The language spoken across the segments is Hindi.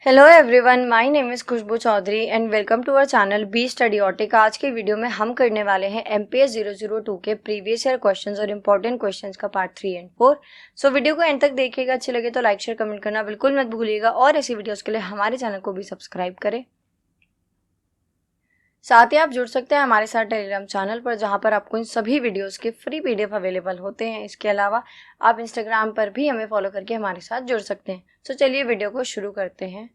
Hello everyone, my name is Khushboo Chaudhary and welcome to our channel B Studiotic. आज के वीडियो में हम करने वाले हैं एमपीएस 002 के प्रीवियस ईयर क्वेश्चंस और इंपॉर्टेंट क्वेश्चंस का पार्ट 3 एंड 4। सो वीडियो को एंड तक देखिएगा। अच्छे लगे तो लाइक शेयर कमेंट करना बिल्कुल मत भूलिएगा और ऐसी वीडियोज़ के लिए हमारे चैनल को भी सब्सक्राइब करें। साथ ही आप जुड़ सकते हैं हमारे साथ टेलीग्राम चैनल पर, जहां पर आपको इन सभी वीडियोस के फ्री पीडीएफ अवेलेबल होते हैं। इसके अलावा आप इंस्टाग्राम पर भी हमें फॉलो करके हमारे साथ जुड़ सकते हैं। सो चलिए वीडियो को शुरू करते हैं।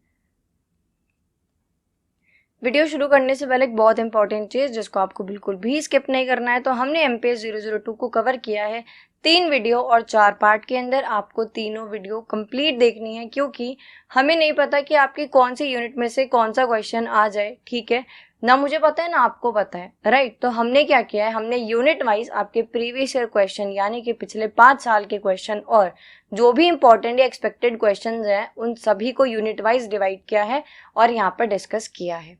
वीडियो शुरू करने से पहले एक बहुत इंपॉर्टेंट चीज़ जिसको आपको बिल्कुल भी स्किप नहीं करना है, तो हमने एमपीएस 002 को कवर किया है 3 वीडियो और 4 पार्ट के अंदर। आपको तीनों वीडियो कंप्लीट देखनी है, क्योंकि हमें नहीं पता कि आपकी कौन सी यूनिट में से कौन सा क्वेश्चन आ जाए। ठीक है ना, मुझे पता है ना आपको पता है, राइट। तो हमने क्या किया है, हमने यूनिट वाइज आपके प्रीवियस ईयर क्वेश्चन यानी कि पिछले 5 साल के क्वेश्चन और जो भी इंपॉर्टेंट या एक्सपेक्टेड क्वेश्चन हैं उन सभी को यूनिट वाइज डिवाइड किया है और यहाँ पर डिस्कस किया है।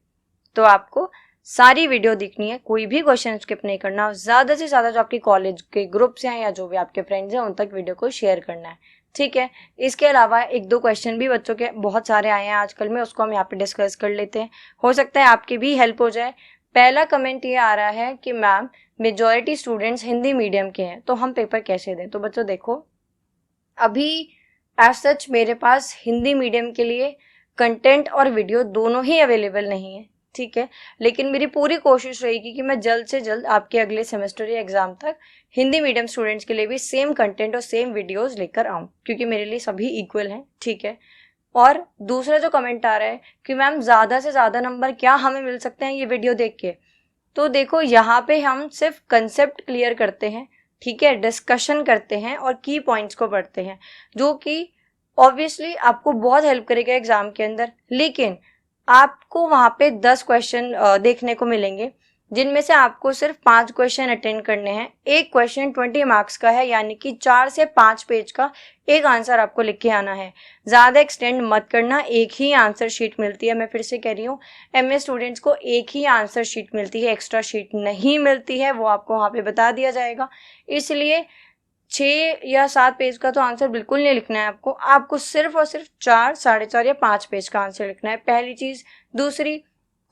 तो आपको सारी वीडियो देखनी है, कोई भी क्वेश्चन स्किप नहीं करना। ज़्यादा से ज़्यादा जो आपके कॉलेज के ग्रुप्स हैं या जो भी आपके फ्रेंड्स हैं उन तक वीडियो को शेयर करना है, ठीक है। इसके अलावा 1-2 क्वेश्चन भी बच्चों के बहुत सारे आए हैं आजकल में, उसको हम यहाँ पे डिस्कस कर लेते हैं। हो सकता है आपकी भी हेल्प हो जाए। पहला कमेंट ये आ रहा है कि ma'am majority students Hindi medium के हैं, तो हम पेपर कैसे दें। तो बच्चों देखो, अभी एज सच मेरे पास हिंदी मीडियम के लिए कंटेंट और वीडियो दोनों ही अवेलेबल नहीं है, ठीक है। लेकिन मेरी पूरी कोशिश रहेगी कि मैं जल्द से जल्द आपके अगले सेमेस्टर या एग्जाम तक हिंदी मीडियम स्टूडेंट्स के लिए भी सेम कंटेंट और सेम वीडियोस लेकर आऊँ, क्योंकि मेरे लिए सभी इक्वल हैं, ठीक है। और दूसरा जो कमेंट आ रहा है कि मैम ज़्यादा से ज़्यादा नंबर क्या हमें मिल सकते हैं ये वीडियो देख के। तो देखो, यहाँ पे हम सिर्फ कंसेप्ट क्लियर करते हैं, ठीक है, डिस्कशन करते हैं और की पॉइंट्स को पढ़ते हैं, जो कि ऑब्वियसली आपको बहुत हेल्प करेगा एग्जाम के अंदर। लेकिन आपको वहाँ पे 10 क्वेश्चन देखने को मिलेंगे, जिनमें से आपको सिर्फ 5 क्वेश्चन अटेंड करने हैं। एक क्वेश्चन 20 मार्क्स का है, यानी कि 4 से 5 पेज का एक आंसर आपको लिख के आना है। ज़्यादा एक्सटेंड मत करना, एक ही आंसर शीट मिलती है। मैं फिर से कह रही हूँ, एमए स्टूडेंट्स को एक ही आंसर शीट मिलती है, एक्स्ट्रा शीट नहीं मिलती है, वो आपको वहाँ पे बता दिया जाएगा। इसलिए 6 या 7 पेज का तो आंसर बिल्कुल नहीं लिखना है आपको सिर्फ और सिर्फ 4, 4.5 या 5 पेज का आंसर लिखना है, पहली चीज। दूसरी,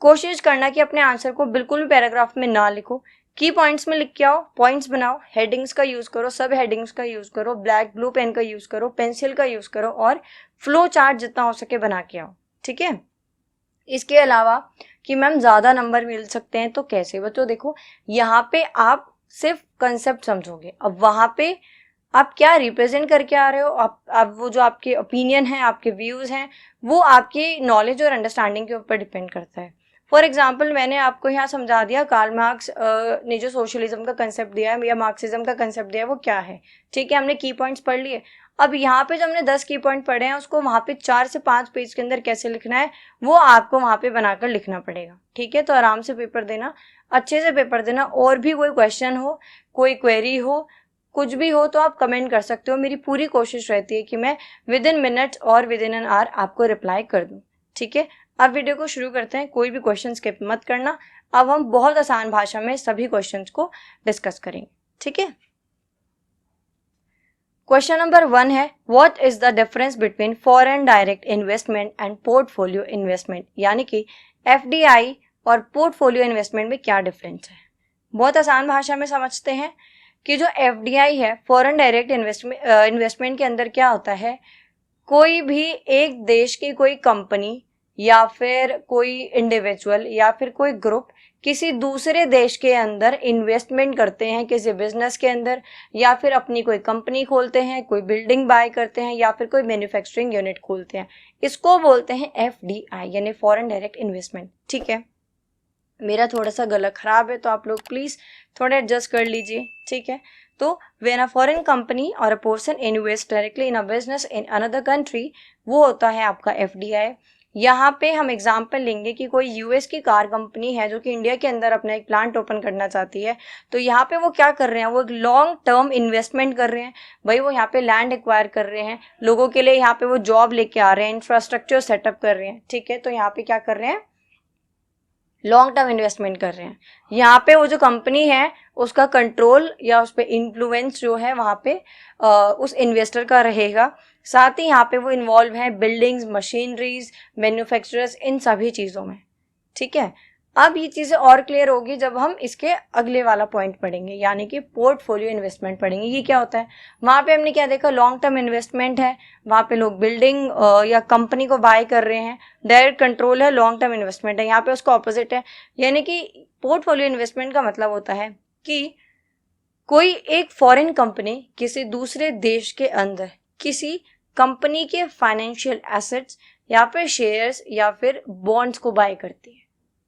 कोशिश करना कि अपने आंसर को बिल्कुल भी पैराग्राफ में ना लिखो, की पॉइंट्स में लिख के आओ, पॉइंट्स बनाओ, हेडिंग्स का यूज करो, सब हेडिंग्स का यूज करो, ब्लैक ब्लू पेन का यूज करो, पेंसिल का यूज करो और फ्लो चार्ट जितना हो सके बना के आओ, ठीक है। इसके अलावा कि मैम ज्यादा नंबर मिल सकते हैं तो कैसे, बच्चों देखो, यहाँ पे आप सिर्फ कंसेप्ट समझोगे। अब वहां पे आप क्या रिप्रेजेंट करके आ रहे हो, आप वो जो आपके ओपिनियन है, आपके व्यूज हैं, वो आपकी नॉलेज और अंडरस्टैंडिंग के ऊपर डिपेंड करता है। फॉर एग्जाम्पल, मैंने आपको यहाँ समझा दिया कार्ल मार्क्स ने जो सोशलिज्म का कंसेप्ट दिया है या मार्क्सिज्म का कंसेप्ट दिया है वो क्या है, ठीक है। हमने की पॉइंट्स पढ़ लिए। अब यहाँ पे जो हमने 10 की पॉइंट पढ़े हैं उसको वहाँ पे 4 से 5 पेज के अंदर कैसे लिखना है वो आपको वहाँ पे बनाकर लिखना पड़ेगा, ठीक है। तो आराम से पेपर देना, अच्छे से पेपर देना। और भी कोई क्वेश्चन हो, कोई क्वेरी हो, कुछ भी हो तो आप कमेंट कर सकते हो। मेरी पूरी कोशिश रहती है कि मैं विद इन मिनट्स और विद इन एन आवर आपको रिप्लाई कर दूं, ठीक है। अब वीडियो को शुरू करते हैं, कोई भी क्वेश्चन स्किप मत करना। अब हम बहुत आसान भाषा में सभी क्वेश्चंस को डिस्कस करेंगे, ठीक है। क्वेश्चन नंबर 1 है, what is the difference between foreign direct investment and portfolio investment, यानी कि एफडीआई और पोर्टफोलियो इन्वेस्टमेंट में क्या डिफरेंस है। बहुत आसान भाषा में समझते हैं कि जो एफडीआई है, फॉरेन डायरेक्ट इन्वेस्टमेंट के अंदर क्या होता है, कोई भी एक देश की कोई कंपनी या फिर कोई इंडिविजुअल या फिर कोई ग्रुप किसी दूसरे देश के अंदर इन्वेस्टमेंट करते हैं, किसी बिजनेस के अंदर, या फिर अपनी कोई कंपनी खोलते हैं, कोई बिल्डिंग बाय करते हैं या फिर कोई मैन्युफैक्चरिंग यूनिट खोलते हैं। इसको बोलते हैं एफडीआई यानी फॉरेन डायरेक्ट इन्वेस्टमेंट, ठीक है। मेरा थोड़ा सा गला खराब है तो आप लोग प्लीज थोड़ा एडजस्ट कर लीजिए, ठीक है। तो व्हेन अ फॉरेन कंपनी और a person invest directly in a business in another country, वो होता है आपका एफडीआई। यहाँ पे हम एग्जाम्पल लेंगे कि कोई यूएस की कार कंपनी है जो कि इंडिया के अंदर अपना एक प्लांट ओपन करना चाहती है। तो यहाँ पे वो क्या कर रहे हैं, वो एक लॉन्ग टर्म इन्वेस्टमेंट कर रहे हैं। भाई वो यहाँ पे लैंड एक्वायर कर रहे हैं, लोगों के लिए यहाँ पे वो जॉब लेके आ रहे हैं, इंफ्रास्ट्रक्चर सेटअप कर रहे हैं, ठीक है। तो यहाँ पे क्या कर रहे हैं, लॉन्ग टर्म इन्वेस्टमेंट कर रहे हैं। यहाँ पे वो जो कंपनी है उसका कंट्रोल या उस पर इन्फ्लुएंस जो है वहाँ पे उस इन्वेस्टर का रहेगा। साथ ही यहाँ पे वो इन्वॉल्व है बिल्डिंग्स, मशीनरीज, मैन्युफैक्चरर्स, इन सभी चीज़ों में। ठीक है, अब ये चीज़ें और क्लियर होगी जब हम इसके अगले वाला पॉइंट पढ़ेंगे, यानी कि पोर्टफोलियो इन्वेस्टमेंट पढ़ेंगे। ये क्या होता है? वहाँ पे हमने क्या देखा, लॉन्ग टर्म इन्वेस्टमेंट है, वहाँ पे लोग बिल्डिंग या कंपनी को बाय कर रहे हैं, डायरेक्ट कंट्रोल है, लॉन्ग टर्म इन्वेस्टमेंट है। यहाँ पे उसका ऑपोजिट है, यानी कि पोर्टफोलियो इन्वेस्टमेंट का मतलब होता है कि कोई एक फॉरेन कंपनी किसी दूसरे देश के अंदर किसी कंपनी के फाइनेंशियल एसेट्स या फिर शेयर्स या फिर बॉन्ड्स को बाय करती है।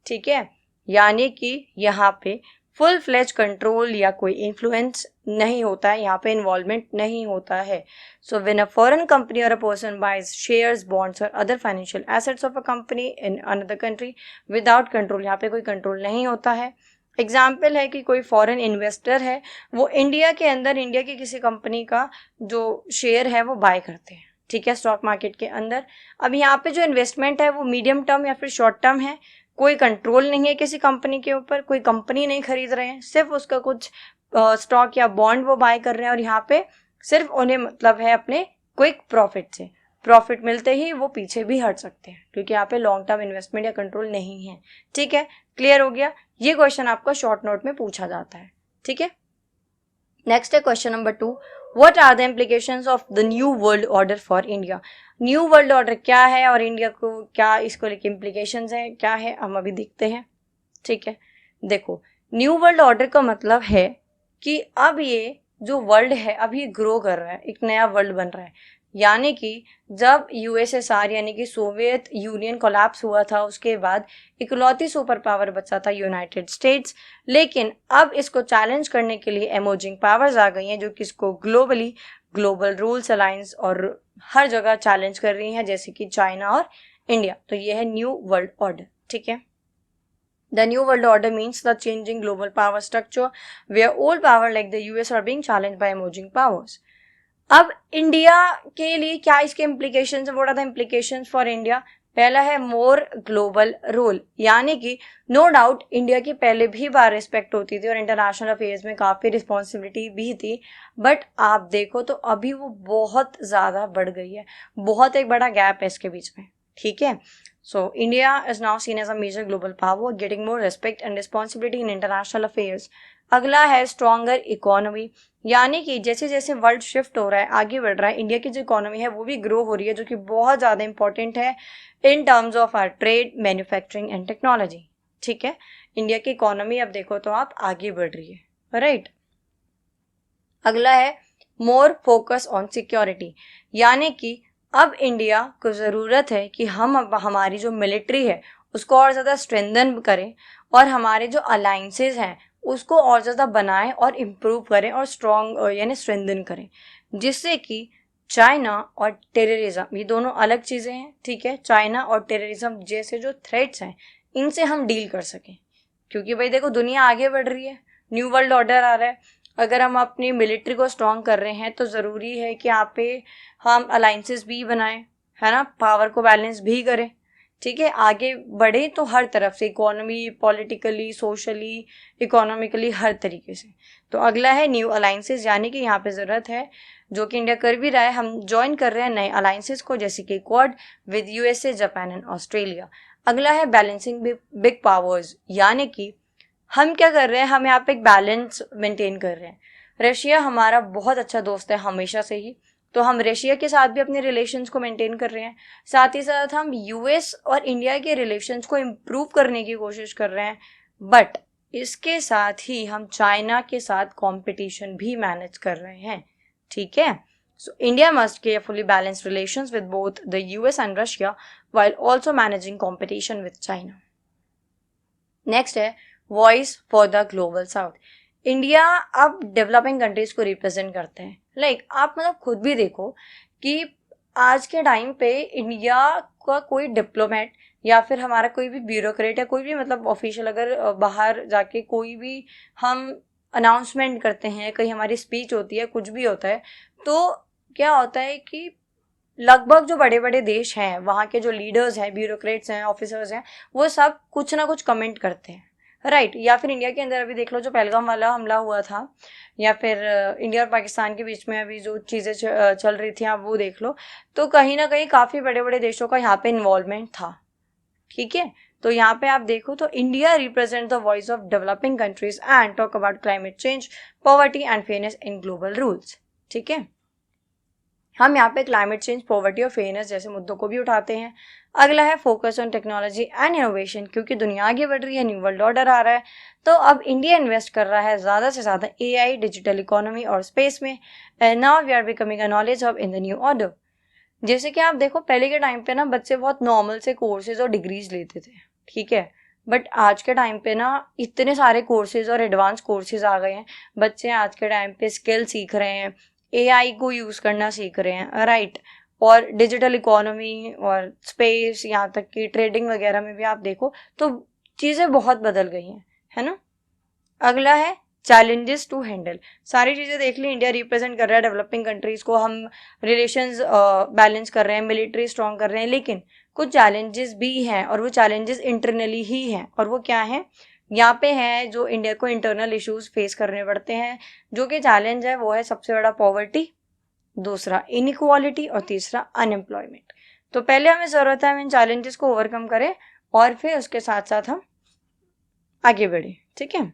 ठीक है, यानी कि यहाँ पे फुल फ्लेज कंट्रोल या कोई इन्फ्लुएंस नहीं होता है, यहाँ पे इन्वॉल्वमेंट नहीं होता है। So when a foreign company और a person buys shares, bonds और other financial assets of a company in another country without control, यहाँ पे कोई कंट्रोल नहीं होता है। एग्जाम्पल है कि कोई फॉरेन इन्वेस्टर है, वो इंडिया के अंदर इंडिया की किसी कंपनी का जो शेयर है वो बाय करते हैं, ठीक है, स्टॉक मार्केट के अंदर। अब यहाँ पे जो इन्वेस्टमेंट है वो मीडियम टर्म या फिर शॉर्ट टर्म है, कोई कंट्रोल नहीं है किसी कंपनी के ऊपर, कोई कंपनी नहीं खरीद रहे हैं, सिर्फ उसका कुछ स्टॉक या बॉन्ड वो बाय कर रहे हैं, और यहाँ पे सिर्फ उन्हें मतलब है अपने क्विक प्रॉफिट से, प्रॉफिट मिलते ही वो पीछे भी हट सकते हैं, क्योंकि यहाँ पे लॉन्ग टर्म इन्वेस्टमेंट या कंट्रोल नहीं है। ठीक है, क्लियर हो गया? ये क्वेश्चन आपका शॉर्ट नोट में पूछा जाता है। ठीक है, नेक्स्ट है question number 2, what are the implications of the new world order for India? New world order क्या है और इंडिया को क्या इसको लेके इम्प्लीकेशंस है, क्या है, हम अभी देखते हैं। ठीक है, देखो, न्यू वर्ल्ड ऑर्डर का मतलब है कि अब ये जो वर्ल्ड है अब ये ग्रो कर रहा है, एक नया वर्ल्ड बन रहा है। यानी कि जब यूएसएसआर यानी कि सोवियत यूनियन कोलैप्स हुआ था, उसके बाद इकलौती सुपर पावर बचा था यूनाइटेड स्टेट्स, लेकिन अब इसको चैलेंज करने के लिए एमर्जिंग पावर्स आ गई हैं जो कि इसको ग्लोबली, ग्लोबल रूल्स अलायंस और हर जगह चैलेंज कर रही हैं, जैसे कि चाइना और इंडिया। तो ये है न्यू वर्ल्ड ऑर्डर। ठीक है, The new world order means the changing global power structure where old power like the US are being challenged by emerging powers. अब इंडिया के लिए क्या इसके इम्प्लीकेशंस है? What are the implications for India? पहला है मोर ग्लोबल रोल, यानी कि नो डाउट इंडिया की पहले भी बार रिस्पेक्ट होती थी और इंटरनेशनल अफेयर्स में काफ़ी रिस्पॉन्सिबिलिटी भी थी, बट आप देखो तो अभी वो बहुत ज़्यादा बढ़ गई है, बहुत एक बड़ा गैप है इसके बीच में। ठीक है, so India is now seen as a major global power, getting more respect and responsibility in international affairs. अगला है स्ट्रॉन्गर इकोनॉमी, यानी कि जैसे जैसे वर्ल्ड शिफ्ट हो रहा है, आगे बढ़ रहा है, इंडिया की जो इकोनॉमी है वो भी ग्रो हो रही है, जो कि बहुत ज़्यादा इंपॉर्टेंट है in terms of our trade, manufacturing and technology. ठीक है, इंडिया की इकोनॉमी अब देखो तो आप आगे बढ़ रही है, राइट। अगला है मोर फोकस ऑन सिक्योरिटी, यानी कि अब इंडिया को ज़रूरत है कि हम अब हमारी जो मिलिट्री है उसको और ज़्यादा स्ट्रेंथन करें और हमारे जो अलाइंसेस हैं उसको और ज़्यादा बनाएं और इम्प्रूव करें और स्ट्रॉन्ग यानी स्ट्रेंथन करें, जिससे कि चाइना और टेररिज्म, ये दोनों अलग चीज़ें हैं। ठीक है, चाइना और टेररिज्म जैसे जो थ्रेट्स हैं इनसे हम डील कर सकें, क्योंकि भाई देखो दुनिया आगे बढ़ रही है, न्यू वर्ल्ड ऑर्डर आ रहा है। अगर हम अपनी मिलिट्री को स्ट्रॉन्ग कर रहे हैं तो ज़रूरी है कि यहाँ पे हम अलाइंसेस भी बनाएं, है ना, पावर को बैलेंस भी करें। ठीक है, आगे बढ़े तो हर तरफ से, इकोनॉमी, पॉलिटिकली, सोशली, इकोनॉमिकली, हर तरीके से। तो अगला है न्यू अलाइंसेस, यानी कि यहाँ पे ज़रूरत है, जो कि इंडिया कर भी रहा है, हम ज्वाइन कर रहे हैं नए अलाइंसेस को, जैसे कि quad with USA, Japan and Australia. अगला है बैलेंसिंग बिग पावर्स, यानी कि हम क्या कर रहे हैं, हम यहाँ पे एक बैलेंस मेंटेन कर रहे हैं। रशिया हमारा बहुत अच्छा दोस्त है हमेशा से ही, तो हम रशिया के साथ भी अपने रिलेशंस को मेंटेन कर रहे हैं, साथ ही साथ हम यूएस और इंडिया के रिलेशंस को इम्प्रूव करने की कोशिश कर रहे हैं, बट इसके साथ ही हम चाइना के साथ कंपटीशन भी मैनेज कर रहे हैं। ठीक है, so India must carefully balance relations with both the US and Russia while also managing competition with China. Next है voice for the global south. India अब डेवलपिंग कंट्रीज को रिप्रेजेंट करते हैं। लाइक आप मतलब खुद भी देखो कि आज के टाइम पे इंडिया का कोई डिप्लोमेट या फिर हमारा कोई भी ब्यूरोक्रेट या कोई भी मतलब ऑफिशियल अगर बाहर जाके कोई भी हम अनाउंसमेंट करते हैं, कहीं हमारी स्पीच होती है, कुछ भी होता है, तो क्या होता है कि लगभग जो बड़े बड़े देश हैं वहाँ के जो लीडर्स हैं, ब्यूरोक्रेट्स हैं, ऑफिसर्स हैं, वो सब कुछ ना कुछ कमेंट करते हैं, राइट या फिर इंडिया के अंदर अभी देख लो जो पहलगाम वाला हमला हुआ था, या फिर इंडिया और पाकिस्तान के बीच में अभी जो चीज़ें चल रही थी आप वो देख लो, तो कहीं ना कहीं काफ़ी बड़े बड़े देशों का यहाँ पे इन्वॉल्वमेंट था। ठीक है, तो यहाँ पे आप देखो तो India represent the voice of developing countries and talk about climate change, poverty and fairness in global rules. ठीक है, हम यहाँ पे क्लाइमेट चेंज, पॉवर्टी और फेयरनेस जैसे मुद्दों को भी उठाते हैं। अगला है focus on technology and innovation, क्योंकि दुनिया आगे बढ़ रही है, न्यू वर्ल्ड ऑर्डर आ रहा है, तो अब इंडिया इन्वेस्ट कर रहा है ज़्यादा से ज़्यादा AI, डिजिटल इकोनॉमी और स्पेस में। Now we are becoming a knowledge hub in the new order. जैसे कि आप देखो पहले के टाइम पे ना बच्चे बहुत नॉर्मल से कोर्सेज और डिग्रीज लेते थे, ठीक है, बट आज के टाइम पे ना इतने सारे कोर्सेज और एडवांस कोर्सेज आ गए हैं। बच्चे आज के टाइम पे स्किल सीख रहे हैं, AI को यूज़ करना सीख रहे हैं, राइट, और डिजिटल इकोनॉमी और स्पेस, यहाँ तक कि ट्रेडिंग वगैरह में भी आप देखो तो चीज़ें बहुत बदल गई हैं, है ना। अगला है चैलेंजेस टू हैंडल। सारी चीज़ें देख ली, इंडिया रिप्रेजेंट कर रहा है डेवलपिंग कंट्रीज को, हम रिलेशंस बैलेंस कर रहे हैं, मिलिट्री स्ट्रॉन्ग कर रहे हैं, लेकिन कुछ चैलेंजेस भी हैं और वो चैलेंजेस इंटरनली ही हैं। और वो क्या है, यहाँ पे है जो इंडिया को इंटरनल इश्यूज फेस करने पड़ते हैं। जो कि चैलेंज है वो है सबसे बड़ा पॉवर्टी, दूसरा इनइक्वालिटी और तीसरा अनएम्प्लॉयमेंट। तो पहले हमें ज़रूरत है हम इन चैलेंजेस को ओवरकम करें और फिर उसके साथ साथ हम आगे बढ़े। ठीक है,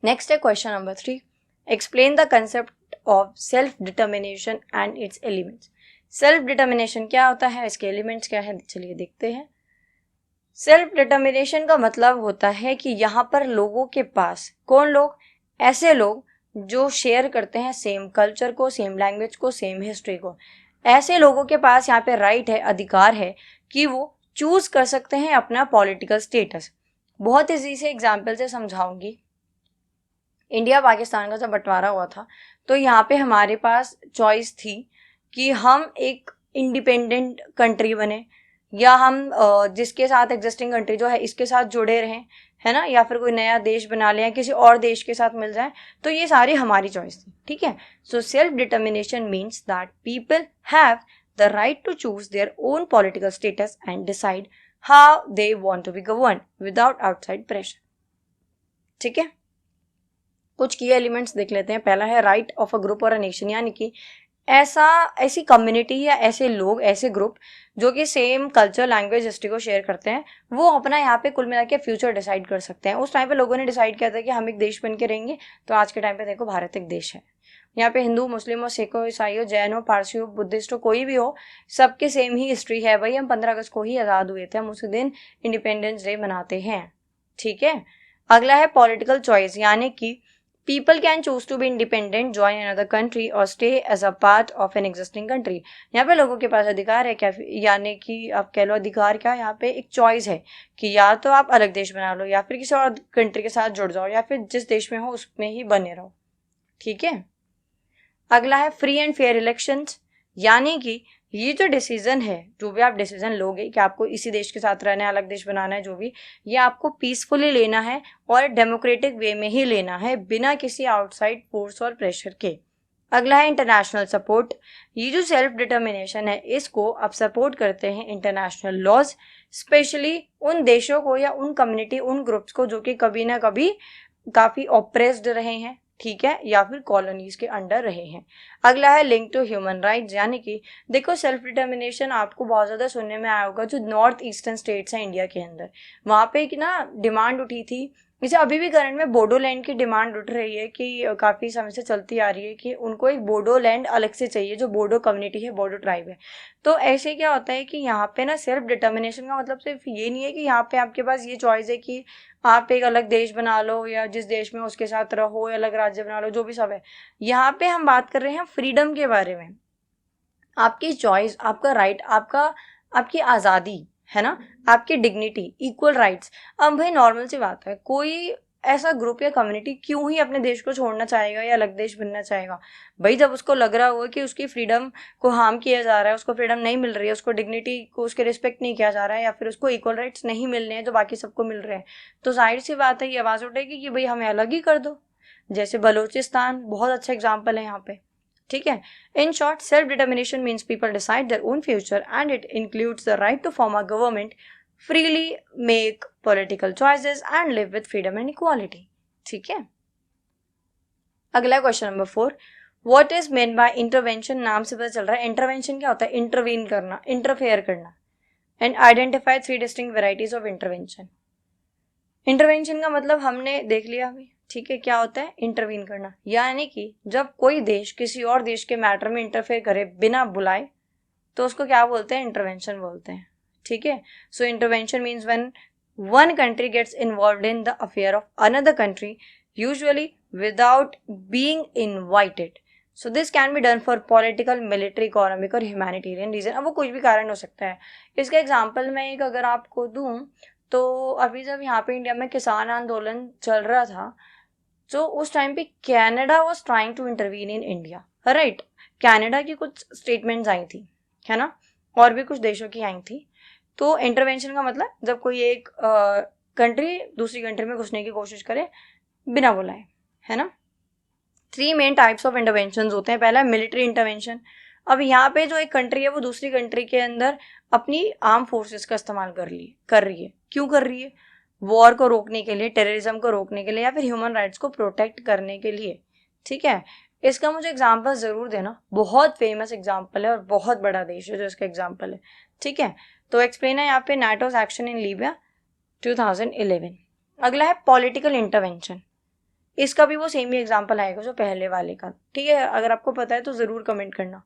नेक्स्ट है question number 3, explain the concept of self determination and it's elements. Self determination क्या होता है, इसके एलिमेंट्स क्या है, चलिए देखते हैं। सेल्फ डिटर्मिनेशन का मतलब होता है कि यहाँ पर लोगों के पास, कौन लोग, ऐसे लोग जो शेयर करते हैं सेम कल्चर को, सेम लैंग्वेज को, सेम हिस्ट्री को, ऐसे लोगों के पास यहाँ पे राइट है, अधिकार है कि वो चूज कर सकते हैं अपना पॉलिटिकल स्टेटस। बहुत इजी से एग्जाम्पल से समझाऊंगी। इंडिया पाकिस्तान का जब बंटवारा हुआ था तो यहाँ पे हमारे पास चॉइस थी कि हम एक इंडिपेंडेंट कंट्री बने, या हम जिसके साथ एग्जिस्टिंग कंट्री जो है इसके साथ जुड़े रहें, है ना, या फिर कोई नया देश बना लें या किसी और देश के साथ मिल जाए। तो ये सारी हमारी चॉइस थी। ठीक है, so self determination means that people have the right to choose their own political status and decide how they want to be govern without outside pressure. ठीक है, कुछ की एलिमेंट्स देख लेते हैं। पहला है राइट ऑफ अ ग्रुप और अ नेशन, यानी कि ऐसी कम्युनिटी या ऐसे लोग, ऐसे ग्रुप जो कि सेम कल्चर, लैंग्वेज, हिस्ट्री को शेयर करते हैं, वो अपना यहाँ पे कुल मिला के फ्यूचर डिसाइड कर सकते हैं। उस टाइम पे लोगों ने डिसाइड किया था कि हम एक देश बन के रहेंगे, तो आज के टाइम पे देखो भारत एक देश है। यहाँ पे हिंदू, मुस्लिम हो, सिख हो, ईसाई हो, जैन हो, पारसी हो, बुद्धिस्ट हो, कोई भी हो, सबके सेम ही हिस्ट्री है। भाई हम 15 अगस्त को ही आज़ाद हुए थे, हम उसी दिन इंडिपेंडेंस डे मनाते हैं। ठीक है, अगला है पॉलिटिकल चॉइस, यानी कि People can choose to be independent, join another country or stay as a part of an existing country। यहाँ पे लोगों के पास अधिकार है क्या, यानी कि आप कह लो अधिकार क्या, यहाँ पे एक चॉइस है कि या तो आप अलग देश बना लो, या फिर किसी और कंट्री के साथ जुड़ जाओ, या फिर जिस देश में हो उसमें ही बने रहो। ठीक है, अगला है फ्री एंड फेयर इलेक्शंस, यानी कि ये जो डिसीजन है, जो भी आप डिसीजन लोगे कि आपको इसी देश के साथ रहना है, अलग देश बनाना है, जो भी, ये आपको पीसफुली लेना है और डेमोक्रेटिक वे में ही लेना है, बिना किसी आउटसाइड फोर्स और प्रेशर के। अगला है इंटरनेशनल सपोर्ट। ये जो सेल्फ डिटर्मिनेशन है इसको आप सपोर्ट करते हैं इंटरनेशनल लॉज, स्पेशली उन देशों को या उन कम्युनिटी, उन ग्रुप्स को जो कि कभी ना कभी काफ़ी ऑप्रेस्ड रहे हैं, ठीक है, या फिर कॉलोनीज के अंडर रहे हैं। अगला है लिंक टू ह्यूमन राइट्स, यानी कि देखो सेल्फ डिटर्मिनेशन आपको बहुत ज़्यादा सुनने में आया होगा, जो नॉर्थ ईस्टर्न स्टेट्स हैं इंडिया के अंदर, वहाँ पे एक ना डिमांड उठी थी, जैसे अभी भी करंट में बोडोलैंड की डिमांड उठ रही है कि काफ़ी समय से चलती आ रही है कि उनको एक बोडोलैंड अलग से चाहिए, जो बोडो कम्युनिटी है, बोडो ट्राइब है। तो ऐसे क्या होता है कि यहाँ पे ना सेल्फ डिटर्मिनेशन का मतलब सिर्फ ये नहीं है कि यहाँ पे आपके पास ये चॉइस है कि आप एक अलग देश बना लो या जिस देश में उसके साथ रहो, या अलग राज्य बना लो, जो भी सब है। यहाँ पे हम बात कर रहे हैं फ्रीडम के बारे में, आपकी चॉइस, आपका राइट, आपकी आज़ादी, है ना, आपकी डिग्निटी, इक्वल राइट्स। अब भाई नॉर्मल सी बात है, कोई ऐसा ग्रुप या कम्युनिटी क्यों ही अपने देश को छोड़ना चाहेगा या अलग देश बनना चाहेगा। भाई जब उसको लग रहा होगा कि उसकी फ्रीडम को हार्म किया जा रहा है, उसको फ्रीडम नहीं मिल रही है, उसको डिग्निटी को, उसके रिस्पेक्ट नहीं किया जा रहा है, या फिर उसको इक्वल राइट्स नहीं मिल रहे हैं जो बाकी सबको मिल रहे हैं, तो जाहिर सी बात है ये आवाज़ उठेगी कि भाई हमें अलग ही कर दो। जैसे बलूचिस्तान बहुत अच्छा एग्जाम्पल है यहाँ पे। ठीक है, in short self determination means people decide their own future and it includes the right to form a government, freely make political choices and live with freedom and equality. ठीक है, अगला question number 4, what is mean by intervention. नाम से पता चल रहा है इंटरवेंशन क्या होता है, इंटरवीन करना, इंटरफेयर करना। And identify 3 distinct varieties of intervention. Intervention का मतलब हमने देख लिया अभी, ठीक है, क्या होता है, इंटरवीन करना, यानी कि जब कोई देश किसी और देश के मैटर में इंटरफेयर करे बिना बुलाए तो उसको क्या बोलते हैं, इंटरवेंशन बोलते हैं। ठीक है, so intervention means when one country gets involved in the affair of another country, usually without being invited. So this can be done for political, military, economic और ह्यूमैनिटेरियन रीजन। अब वो कुछ भी कारण हो सकता है। इसका एग्जाम्पल मैं एक अगर आपको दूं तो अभी जब यहाँ पे इंडिया में किसान आंदोलन चल रहा था तो उस टाइम पे Canada was trying to intervene in India, right. Canada की कुछ स्टेटमेंट्स आई थी, है ना, और भी कुछ देशों की आई थी। तो इंटरवेंशन का मतलब जब कोई एक कंट्री दूसरी कंट्री में घुसने की कोशिश करे बिना बुलाए, है ना। 3 मेन टाइप्स ऑफ इंटरवेंशन होते हैं। पहला है मिलिट्री इंटरवेंशन। अब यहाँ पे जो एक कंट्री है वो दूसरी कंट्री के अंदर अपनी आर्म फोर्सेस का इस्तेमाल कर रही है। क्यों कर रही है, वॉर को रोकने के लिए, टेररिज्म को रोकने के लिए, या फिर ह्यूमन राइट्स को प्रोटेक्ट करने के लिए। ठीक है, इसका मुझे एग्जाम्पल जरूर देना, बहुत फेमस एग्जाम्पल है और बहुत बड़ा देश है जो इसका एग्जाम्पल है। ठीक है, तो एक्सप्लेन है यहाँ पे नाटोज एक्शन इन लीबिया 2011। अगला है पॉलिटिकल इंटरवेंशन। इसका भी वो सेम ही एग्जाम्पल आएगा जो पहले वाले का। ठीक है, अगर आपको पता है तो जरूर कमेंट करना।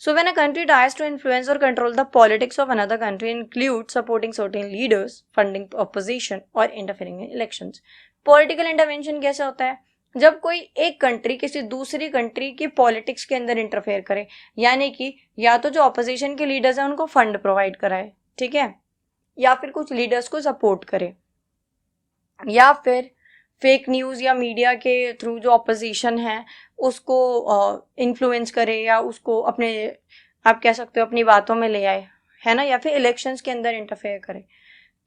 So when a country tries to influence or control the politics of another country, includes supporting certain leaders, funding opposition or interfering in elections. Political intervention कैसे होता है, जब कोई एक कंट्री किसी दूसरी कंट्री की पॉलिटिक्स के अंदर इंटरफेयर करे, यानी कि या तो जो ऑपोजिशन के लीडर्स हैं उनको फंड प्रोवाइड कराए, ठीक है, या फिर कुछ लीडर्स को सपोर्ट करे, या फिर फेक न्यूज़ या मीडिया के थ्रू जो ऑपोजिशन है उसको इन्फ्लुएंस करे, या उसको अपने, आप कह सकते हो, अपनी बातों में ले आए, है ना, या फिर इलेक्शंस के अंदर इंटरफेयर करे।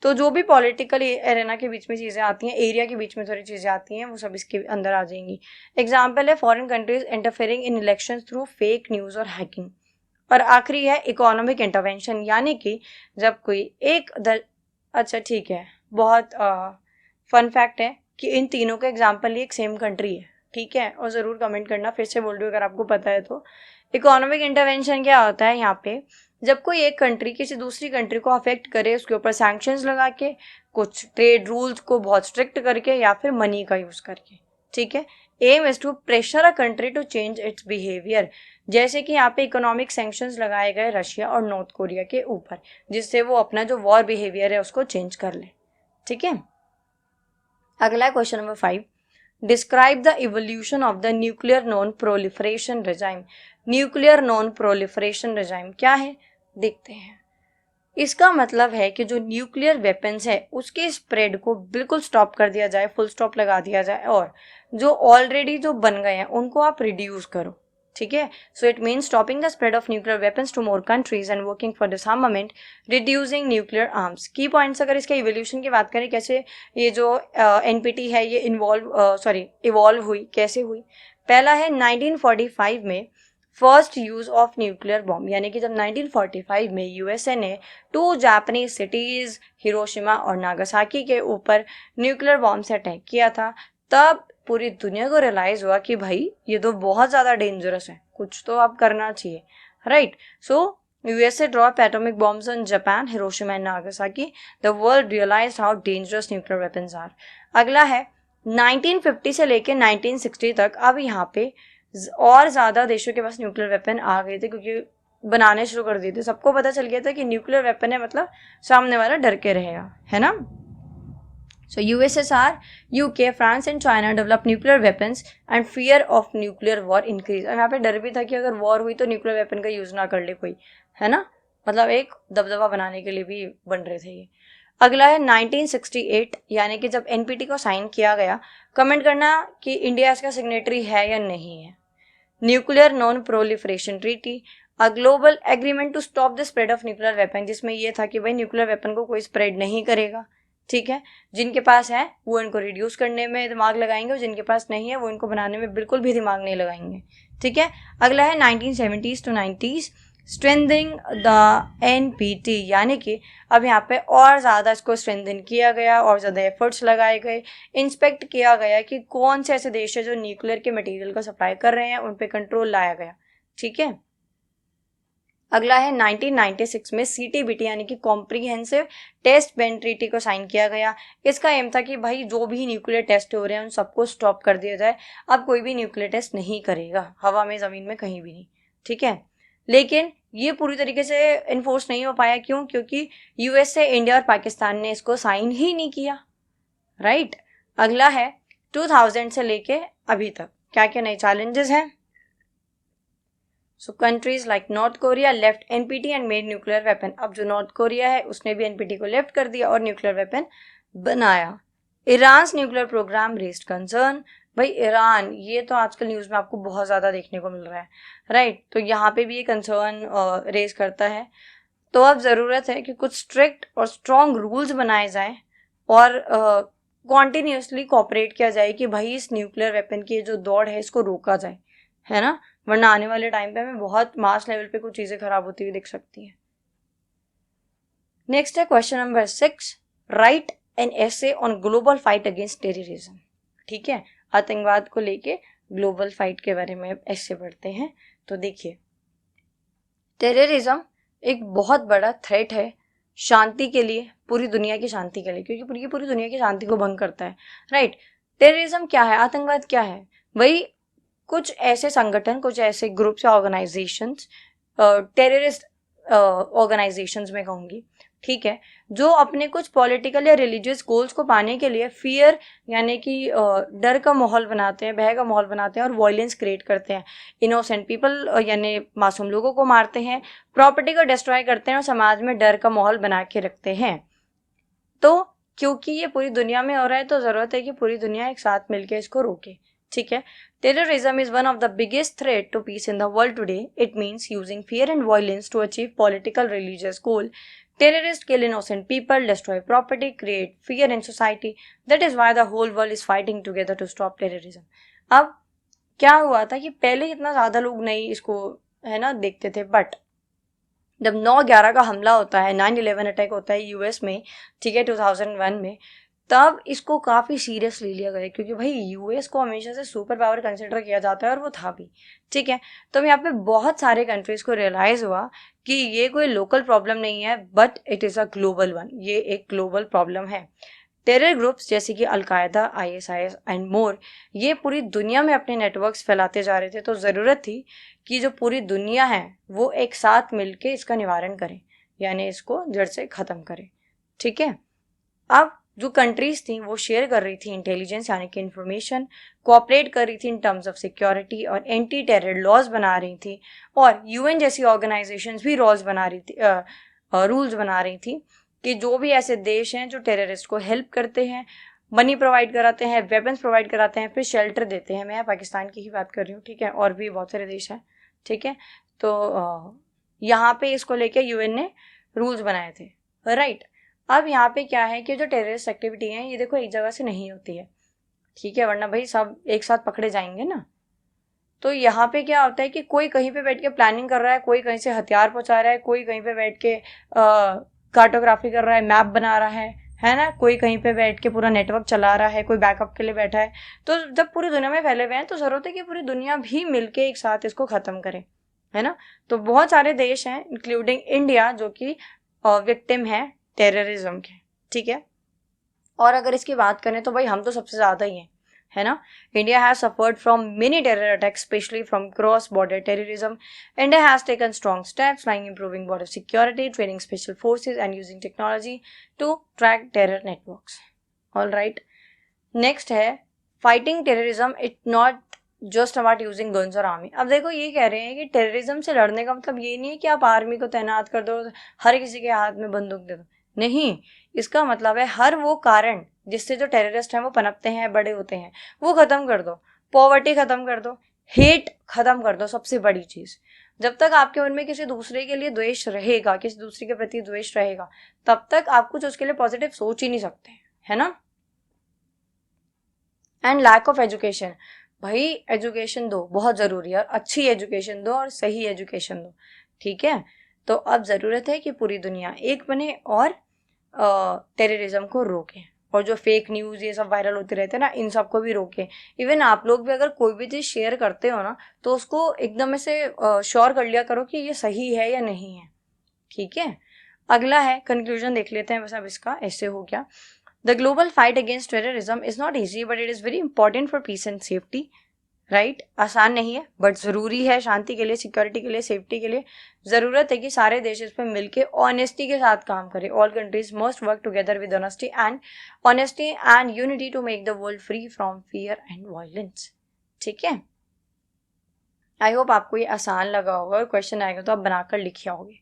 तो जो भी पॉलिटिकल एरेना के बीच में चीज़ें आती हैं, एरिया के बीच में थोड़ी चीज़ें आती हैं, वो सब इसके अंदर आ जाएंगी। एग्जाम्पल है foreign countries interfering in elections through fake news और हैकिंग। और आखिरी है इकोनॉमिक इंटरवेंशन, यानी कि जब कोई एक अच्छा ठीक है, बहुत फन फैक्ट है कि इन तीनों का एग्जाम्पल एक सेम कंट्री है। ठीक है, और ज़रूर कमेंट करना, फिर से बोल रही हूँ अगर आपको पता है तो। इकोनॉमिक इंटरवेंशन क्या होता है, यहाँ पे जब कोई एक कंट्री किसी दूसरी कंट्री को अफेक्ट करे, उसके ऊपर सैंक्शंस लगा के, कुछ ट्रेड रूल्स को बहुत स्ट्रिक्ट करके, या फिर मनी का यूज़ करके। ठीक है, aim is to pressure a country to change its behaviour. जैसे कि यहाँ पे इकोनॉमिक सैंक्शंस लगाए गए रशिया और नॉर्थ कोरिया के ऊपर, जिससे वो अपना जो वॉर बिहेवियर है उसको चेंज कर ले। ठीक है, अगला है question number 5, describe the evolution of the nuclear non proliferation regime. Nuclear non proliferation regime क्या है, देखते हैं। इसका मतलब है कि जो न्यूक्लियर वेपन्स है उसके स्प्रेड को बिल्कुल स्टॉप कर दिया जाए, फुल स्टॉप लगा दिया जाए, और जो ऑलरेडी जो बन गए हैं उनको आप रिड्यूस करो। ठीक है, so it means stopping the spread of nuclear weapons to more countries and working for disarmament, reducing nuclear arms. Key points अगर इसके इवोल्यूशन की बात करें, कैसे ये जो एनपीटी है ये इवॉल्व हुई, कैसे हुई। पहला है 1945 में first use of nuclear bomb, यानी कि जब 1945 में यूएसए ने 2 जापानीज सिटीज हिरोशिमा और नागासाकी के ऊपर न्यूक्लियर बॉम्ब से अटैक किया था, तब पूरी दुनिया को रियलाइज हुआ कि भाई ये तो बहुत ज़्यादा डेंजरस है, कुछ तो अब करना चाहिए, right. So USA drop atomic bombs on Japan, Hiroshima and Nagasaki. The world realize how dangerous nuclear weapons are. अगला है 1950 से लेके 1960 तक, अब यहाँ पे और ज़्यादा देशों के पास न्यूक्लियर वेपन आ गए थे, क्योंकि बनाने शुरू कर दिए थे। सबको पता चल गया था कि न्यूक्लियर वेपन है मतलब सामने वाला डर के रहेगा, है ना। So USSR, UK, France and China developed nuclear weapons and fear of nuclear war increased। अब यहाँ पे डर भी था कि अगर वॉर हुई तो न्यूक्लियर वेपन का यूज़ ना कर ले कोई, है ना, मतलब एक दबदबा बनाने के लिए भी बन रहे थे ये। अगला है 1968, यानी कि जब एनपीटी को साइन किया गया। कमेंट करना कि इंडिया इसका सिग्नेटरी है या नहीं है। Nuclear non proliferation treaty, a global agreement to stop the spread of nuclear weapon, जिसमें यह था कि भाई न्यूक्लियर वेपन को कोई स्प्रेड नहीं करेगा। ठीक है, जिनके पास है वो इनको रिड्यूस करने में दिमाग लगाएंगे, और जिनके पास नहीं है वो इनको बनाने में बिल्कुल भी दिमाग नहीं लगाएंगे। ठीक है, अगला है 1970s to 90s, strengthening the NPT, यानी कि अब यहाँ पे और ज़्यादा इसको स्ट्रेंथन किया गया और ज़्यादा एफर्ट्स लगाए गए, इंस्पेक्ट किया गया कि कौन से ऐसे देश है जो न्यूक्लियर के मटेरियल को सप्लाई कर रहे हैं, उन पे कंट्रोल लाया गया। ठीक है, अगला है 1996 में CTBT यानी कि कॉम्प्रिहेंसिव टेस्ट बैन ट्रीटी को साइन किया गया। इसका एम था कि भाई जो भी न्यूक्लियर टेस्ट हो रहे हैं उन सबको स्टॉप कर दिया जाए, अब कोई भी न्यूक्लियर टेस्ट नहीं करेगा, हवा में, ज़मीन में, कहीं भी नहीं। ठीक है, लेकिन ये पूरी तरीके से इन्फोर्स नहीं हो पाया। क्यों? क्योंकि USA, इंडिया और पाकिस्तान ने इसको साइन ही नहीं किया। राइट, अगला है 2000 से लेके अभी तक क्या क्या नए चैलेंजेस हैं। So countries like North Korea left NPT and made nuclear weapon. अब जो नॉर्थ कोरिया है उसने भी NPT को लेफ्ट कर दिया और न्यूक्लियर वेपन बनाया। Iran nuclear program raised concern. भाई ईरान, ये तो आजकल न्यूज़ में आपको बहुत ज़्यादा देखने को मिल रहा है। राइट, तो यहाँ पे भी ये कंसर्न रेज करता है। तो अब ज़रूरत है कि कुछ स्ट्रिक्ट और स्ट्रॉन्ग रूल्स बनाए जाएं और कॉन्टिन्यूसली कोऑपरेट किया जाए कि भाई इस न्यूक्लियर वेपन की जो दौड़ है इसको रोका जाए, है ना, वरना आने वाले टाइम पे हमें बहुत मास लेवल पे कुछ चीज़ें खराब होती हुई दिख सकती हैं। नेक्स्ट है question number 6, right an essay on global fight against terrorism. ठीक है, आतंकवाद को लेके ग्लोबल फाइट के बारे में ऐसे पढ़ते हैं। तो देखिए, टेररिज्म एक बहुत बड़ा थ्रेट है शांति के लिए, पूरी दुनिया की शांति के लिए, क्योंकि पूरी दुनिया की शांति को भंग करता है। राइट, टेररिज्म क्या है, आतंकवाद क्या है? वही कुछ ऐसे संगठन, कुछ ऐसे ग्रुप्स या ऑर्गेनाइजेशंस, टेररिस्ट ऑर्गेनाइजेशंस में कहूँगी, ठीक है, जो अपने कुछ पॉलिटिकल या रिलीजियस गोल्स को पाने के लिए फियर यानी कि डर का माहौल बनाते हैं, भय का माहौल बनाते हैं और वायलेंस क्रिएट करते हैं। इनोसेंट पीपल यानी मासूम लोगों को मारते हैं, प्रॉपर्टी को डिस्ट्रॉय करते हैं और समाज में डर का माहौल बना के रखते हैं। तो क्योंकि ये पूरी दुनिया में हो रहा है तो ज़रूरत है कि पूरी दुनिया एक साथ मिलकर इसको रोके। ठीक है, terrorism is one of the biggest threat to peace in the world today. It means using fear and violence to achieve political religious goal. Terrorists kill innocent people, destroy property, create fear in society. That is why the whole world is fighting together to stop terrorism. अब क्या हुआ था कि पहले इतना ज़्यादा लोग नहीं इसको, है ना, देखते थे, बट जब 9/11 का हमला होता है, 9/11 अटैक होता है US में, ठीक है, 2001 में, तब इसको काफ़ी सीरियसली लिया गया, क्योंकि भाई US को हमेशा से सुपर पावर कंसिडर किया जाता है और वो था भी। ठीक है, तो यहाँ पे बहुत सारे कंट्रीज़ को रियलाइज़ हुआ कि ये कोई लोकल प्रॉब्लम नहीं है, but it is a global one, ये एक ग्लोबल प्रॉब्लम है। टेरर ग्रुप्स जैसे कि अलकायदा, ISIS एंड मोर, ये पूरी दुनिया में अपने नेटवर्क्स फैलाते जा रहे थे। तो ज़रूरत थी कि जो पूरी दुनिया है वो एक साथ मिलके इसका निवारण करें, यानी इसको जड़ से ख़त्म करें। ठीक है, अब जो कंट्रीज थी वो शेयर कर रही थी इंटेलिजेंस यानी कि इंफॉर्मेशन, कोऑपरेट कर रही थी इन टर्म्स ऑफ सिक्योरिटी और एंटी टेरर लॉज बना रही थी, और UN जैसी ऑर्गेनाइजेशंस भी रूल्स बना रही थी कि जो भी ऐसे देश हैं जो टेररिस्ट को हेल्प करते हैं, मनी प्रोवाइड कराते हैं, वेपन्स प्रोवाइड कराते हैं, फिर शेल्टर देते हैं, मैं पाकिस्तान की ही बात कर रही हूँ, ठीक है, और भी बहुत सारे देश हैं। ठीक है, तो यहाँ पे इसको लेके UN ने रूल्स बनाए थे। राइट, अब यहाँ पे क्या है कि जो टेररिस्ट एक्टिविटी है ये देखो एक जगह से नहीं होती है, ठीक है, वरना भाई सब एक साथ पकड़े जाएंगे ना। तो यहाँ पे क्या होता है कि कोई कहीं पे बैठ के प्लानिंग कर रहा है, कोई कहीं से हथियार पहुंचा रहा है, कोई कहीं पे बैठ के कार्टोग्राफी कर रहा है, मैप बना रहा है ना, कोई कहीं पे बैठ के पूरा नेटवर्क चला रहा है, कोई बैकअप के लिए बैठा है। तो जब पूरी दुनिया में फैले हुए हैं तो ज़रूरत है कि पूरी दुनिया भी मिलके एक साथ इसको ख़त्म करे, है ना। तो बहुत सारे देश हैं इंक्लूडिंग इंडिया जो कि विक्टिम है टेररिज्म के। ठीक है, और अगर इसकी बात करें तो भाई हम तो सबसे ज़्यादा ही हैं, है ना। India has suffered from many terror attacks, specially from cross border terrorism. India has taken strong steps like improving border security, training special forces and using technology to track terror networks. All right, next है fighting terrorism it not just about using guns और आर्मी. अब देखो ये कह रहे हैं कि टेररिज्म से लड़ने का मतलब ये नहीं है कि आप आर्मी को तैनात कर दो, हर किसी के हाथ में बंदूक दे दो, नहीं. इसका मतलब है हर वो कारण जिससे जो टेररिस्ट हैं वो पनपते हैं, बड़े होते हैं, वो ख़त्म कर दो. पॉवर्टी ख़त्म कर दो, हेट ख़त्म कर दो. सबसे बड़ी चीज़, जब तक आपके मन में किसी दूसरे के लिए द्वेष रहेगा, किसी दूसरे के प्रति द्वेष रहेगा, तब तक आप कुछ उसके लिए पॉजिटिव सोच ही नहीं सकते, है ना. And lack of education. भाई एजुकेशन दो, बहुत ज़रूरी है, अच्छी एजुकेशन दो और सही एजुकेशन दो, ठीक है। तो अब ज़रूरत है कि पूरी दुनिया एक बने और टेररिज्म को रोकें, और जो फेक न्यूज़ ये सब वायरल होते रहते हैं ना, इन सबको भी रोकें। इवन आप लोग भी अगर कोई भी चीज़ शेयर करते हो ना, तो उसको एकदम से श्योर कर लिया करो कि ये सही है या नहीं है, ठीक है। अगला है कंक्लूजन, देख लेते हैं बस अब इसका, ऐसे हो गया। The global fight against terrorism is not easy but it is very important for peace and safety, right. आसान नहीं है बट ज़रूरी है, शांति के लिए, सिक्योरिटी के लिए, सेफ्टी के लिए। ज़रूरत है कि सारे देश इस पर मिलकर ऑनेस्टी के साथ काम करें। All countries must work together with honesty and unity to make the world free from fear and violence, ठीक है। आई होप आपको ये आसान लगा होगा, और क्वेश्चन आएगा तो आप बनाकर लिखे होगे।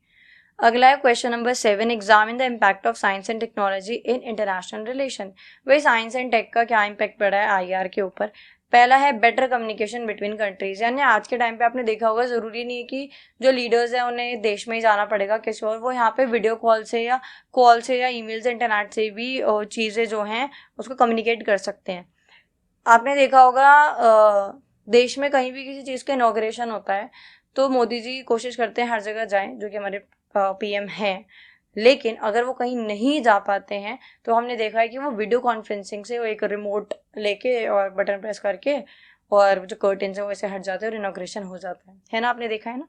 अगला है question number 7, examine the impact of science and technology in international relation. भाई साइंस एंड टेक का क्या इम्पैक्ट पड़ा है आईआर के ऊपर। पहला है बेटर कम्युनिकेशन बिटवीन कंट्रीज, यानी आज के टाइम पे आपने देखा होगा, ज़रूरी नहीं है कि जो लीडर्स हैं उन्हें देश में ही जाना पड़ेगा किसी और, वो यहाँ पे वीडियो कॉल से या ईमेल से, इंटरनेट से भी चीज़ें जो हैं उसको कम्युनिकेट कर सकते हैं। आपने देखा होगा देश में कहीं भी किसी चीज़ का इनॉग्रेशन होता है तो मोदी जी कोशिश करते हैं हर जगह जाएं, जो कि हमारे पीएम हैं। लेकिन अगर वो कहीं नहीं जा पाते हैं तो हमने देखा है कि वो वीडियो कॉन्फ्रेंसिंग से, वो एक रिमोट लेके और बटन प्रेस करके, और जो कर्टेन्स है वो ऐसे हट जाते हैं और इनॉग्रेशन हो जाता है ना, आपने देखा है ना।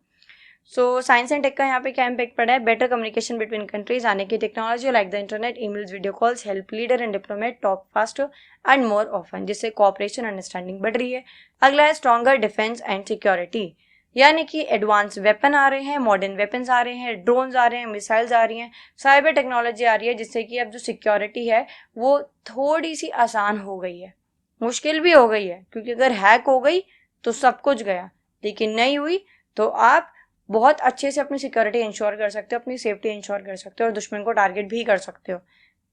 सो साइंस एंड टेक का यहाँ पे क्या इम्पैक्ट पड़ा है, बेटर कम्युनिकेशन बिटवीन कंट्रीज, आने की technology like the internet, emails, video calls help leader and diplomat talk faster and more often, जिससे कोऑपरेशन अंडरस्टैंडिंग बढ़ रही है। अगला है स्ट्रॉन्गर डिफेंस एंड सिक्योरिटी, यानी कि एडवांस वेपन आ रहे हैं, मॉडर्न वेपन्स आ रहे हैं, ड्रोन्स आ रहे हैं, मिसाइल्स आ रही हैं, साइबर टेक्नोलॉजी आ रही है, जिससे कि अब जो सिक्योरिटी है वो थोड़ी सी आसान हो गई है। मुश्किल भी हो गई है क्योंकि अगर हैक हो गई तो सब कुछ गया, लेकिन नहीं हुई तो आप बहुत अच्छे से अपनी सिक्योरिटी इंश्योर कर सकते हो, अपनी सेफ्टी इंश्योर कर सकते हो, और दुश्मन को टारगेट भी कर सकते हो,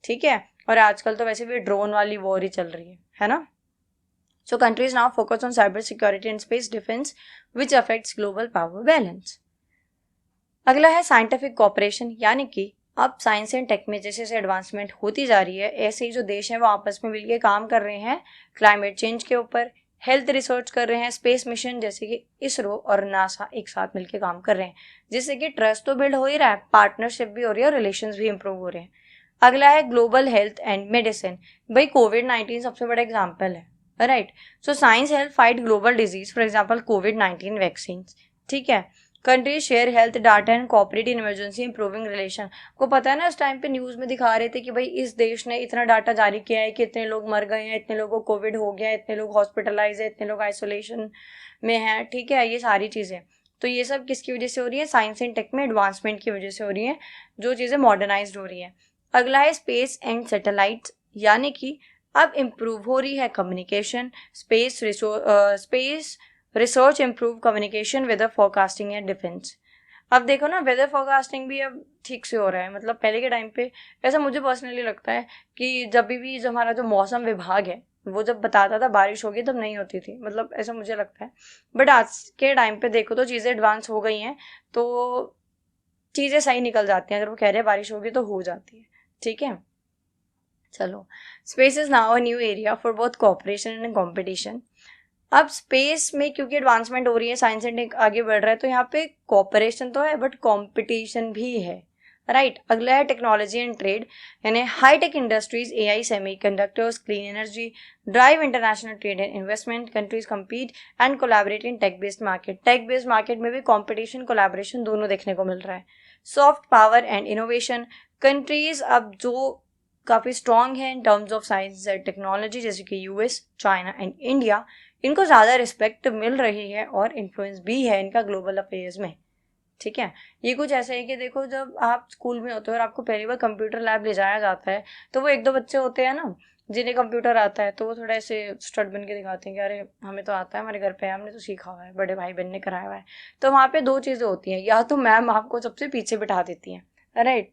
ठीक है। और आजकल तो वैसे भी ड्रोन वाली वॉर ही चल रही है ना। So countries now focus on cyber security and space defence which affects global power balance. अगला है साइंटिफिक कॉपरेशन, यानी कि अब साइंस एंड टेक में जैसे जैसे एडवांसमेंट होती जा रही है, ऐसे ही जो देश हैं वो आपस में मिलकर काम कर रहे हैं क्लाइमेट चेंज के ऊपर, हेल्थ रिसर्च कर रहे हैं, स्पेस मिशन जैसे कि इसरो और नासा एक साथ मिलकर काम कर रहे हैं, जिससे कि ट्रस्ट तो बिल्ड हो ही रहा है, पार्टनरशिप भी हो रही है और रिलेशंस भी इंप्रूव हो रहे हैं। अगला है ग्लोबल हेल्थ एंड मेडिसिन। भाई कोविड-19 सबसे बड़ा एग्जाम्पल है, right. So science help fight global disease, for example covid vaccine, ठीक है। Countries share health data and cooperate in emergency improving relation. को पता है ना, उस टाइम पे न्यूज़ में दिखा रहे थे कि भाई इस देश ने इतना डाटा जारी किया है कि इतने लोग मर गए हैं, इतने लोगों को कोविड हो गया है, इतने लोग हॉस्पिटलाइज है, इतने लोग आइसोलेशन में हैं, ठीक है। ये सारी चीज़ें तो ये सब किसकी वजह से हो रही है, साइंस एंड टेक में एडवांसमेंट की वजह से हो रही है, जो चीज़ें मॉडर्नाइज हो रही हैं। अगला है स्पेस एंड सैटेलाइट, यानी कि अब इम्प्रूव हो रही है communication, space research, improve communication, weather forecasting and defence. अब देखो ना, वेदर फोरकास्टिंग भी अब ठीक से हो रहा है। मतलब पहले के टाइम पे ऐसा मुझे पर्सनली लगता है कि जब भी जो हमारा जो मौसम विभाग है वो जब बताता था बारिश होगी तब नहीं होती थी, मतलब ऐसा मुझे लगता है। बट आज के टाइम पे देखो तो चीज़ें एडवांस हो गई हैं, तो चीज़ें सही निकल जाती हैं। अगर वो कह रहे हैं बारिश होगी तो हो जाती है, ठीक है। चलो, space is now a new area for both cooperation and competition. अब स्पेस में क्योंकि एडवांसमेंट हो रही है, साइंस एंड टेक आगे बढ़ रहा है, तो यहाँ पे कोऑपरेशन तो है बट कंपटीशन भी है, राइट। अगला है टेक्नोलॉजी एंड ट्रेड, यानी high tech industries, AI, semiconductors, clean energy drive international trade and investment. Countries compete and collaborate in tech based market. Tech based market में भी कॉम्पिटिशन, कोलैबोरेशन दोनों देखने को मिल रहा है। Soft power and innovation, countries अब जो काफ़ी स्ट्रॉन्ग है in terms of science and technology, जैसे कि यूएस, चाइना एंड इंडिया, इनको ज़्यादा रिस्पेक्ट मिल रही है और इन्फ्लुएंस भी है इनका ग्लोबल अफेयर्स में, ठीक है। ये कुछ ऐसा है कि देखो, जब आप स्कूल में होते हो और आपको पहली बार कंप्यूटर लैब ले जाया जाता है, तो वो एक दो बच्चे होते हैं ना जिन्हें कंप्यूटर आता है, तो वो थोड़ा ऐसे स्टड बन के दिखाते हैं कि अरे हमें तो आता है, हमारे घर पे है, हमने तो सीखा हुआ है, बड़े भाई बहन ने कराया हुआ है। तो वहाँ पे दो चीज़ें होती हैं, या तो मैम आपको सबसे पीछे बिठा देती हैं, राइट।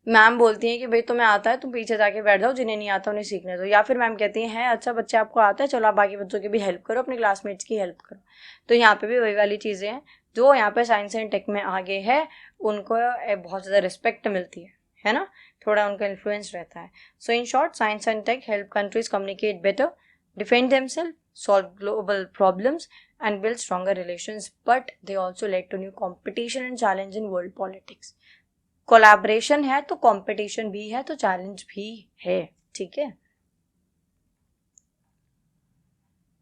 मैम बोलती हैं कि भाई तुम्हें आता है, तुम पीछे जाके बैठ जाओ, जिन्हें नहीं आता उन्हें सीखने दो। या फिर मैम कहती हैं अच्छा बच्चे आपको आता है, चलो आप बाकी बच्चों की भी हेल्प करो, अपने क्लासमेट्स की हेल्प करो। तो यहाँ पे भी वही वाली चीज़ें हैं, जो यहाँ पे साइंस एंड टेक में आगे है उनको बहुत ज़्यादा रिस्पेक्ट मिलती है ना, थोड़ा उनका इन्फ्लुएंस रहता है। So in short, science and tech help countries communicate better, defend themselves, solve global problems and build stronger relations, but they also led to new competition and challenge in world politics. Collaboration है तो कंपटीशन भी है तो चैलेंज भी है, ठीक है।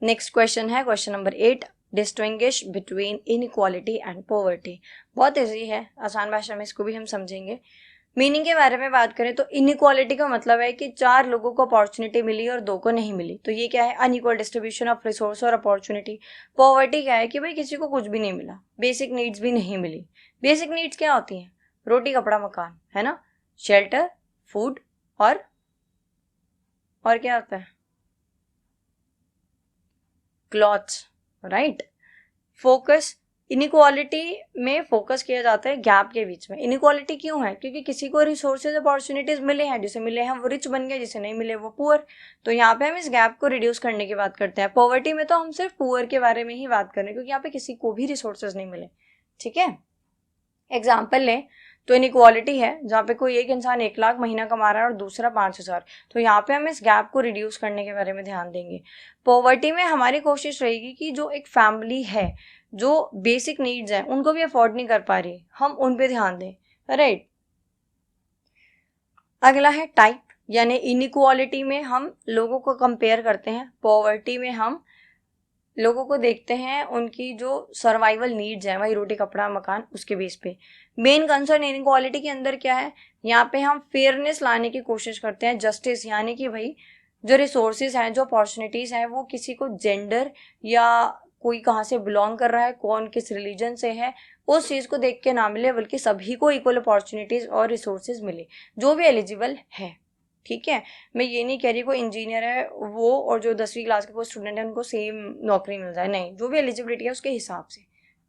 नेक्स्ट क्वेश्चन है question number 8, distinguish between inequality and poverty. बहुत इजी है, आसान भाषा में इसको भी हम समझेंगे। मीनिंग के बारे में बात करें तो इनइक्वालिटी का मतलब है कि 4 लोगों को अपॉर्चुनिटी मिली और 2 को नहीं मिली, तो ये क्या है, अनइक्वल डिस्ट्रीब्यूशन ऑफ रिसोर्स और अपॉर्चुनिटी। पॉवर्टी क्या है कि भाई किसी को कुछ भी नहीं मिला, बेसिक नीड्स भी नहीं मिली। बेसिक नीड्स क्या होती हैं, रोटी कपड़ा मकान, है ना, शेल्टर, फूड और क्या होता है, क्लॉथ्स, राइट। फोकस, इनइक्वालिटी में फोकस किया जाता है गैप के बीच में। इनइक्वालिटी क्यों है, क्योंकि किसी को रिसोर्सेज अपॉर्चुनिटीज मिले हैं, जिसे मिले हैं वो रिच बन गया, जिसे नहीं मिले वो पुअर। तो यहाँ पे हम इस गैप को रिड्यूस करने की बात करते हैं। पॉवर्टी में तो हम सिर्फ पुअर के बारे में ही बात कर रहे हैं, क्योंकि यहाँ पे किसी को भी रिसोर्सेज नहीं मिले, ठीक है। एग्जाम्पल लें तो इनइक्वालिटी है जहाँ पे कोई एक इंसान 1 लाख महीना कमा रहा है और दूसरा 5,000, तो यहाँ पे हम इस गैप को रिड्यूस करने के बारे में ध्यान देंगे। पॉवर्टी में हमारी कोशिश रहेगी कि जो एक फैमिली है जो बेसिक नीड्स हैं उनको भी अफोर्ड नहीं कर पा रही, हम उन पे ध्यान दें, राइट। अगला है टाइप, यानी इनइक्वालिटी में हम लोगों को कंपेयर करते हैं, पॉवर्टी में हम लोगों को देखते हैं उनकी जो सर्वाइवल नीड्स हैं, वही रोटी कपड़ा मकान, उसके बेस पे। मेन कंसर्न इनइक्वालिटी के अंदर क्या है, यहाँ पे हम फेयरनेस लाने की कोशिश करते हैं, जस्टिस, यानी कि भाई जो रिसोर्सेज हैं, जो अपॉर्चुनिटीज हैं, वो किसी को जेंडर या कोई कहाँ से बिलोंग कर रहा है, कौन किस रिलीजन से है, उस चीज़ को देख के ना मिले, बल्कि सभी को इक्वल अपॉर्चुनिटीज और रिसोर्सेज मिले जो भी एलिजिबल है, ठीक है। मैं ये नहीं कह रही कोई इंजीनियर है वो और जो 10वीं क्लास के कोई स्टूडेंट है उनको सेम नौकरी मिल जाए, नहीं, जो भी एलिजिबिलिटी है उसके हिसाब से,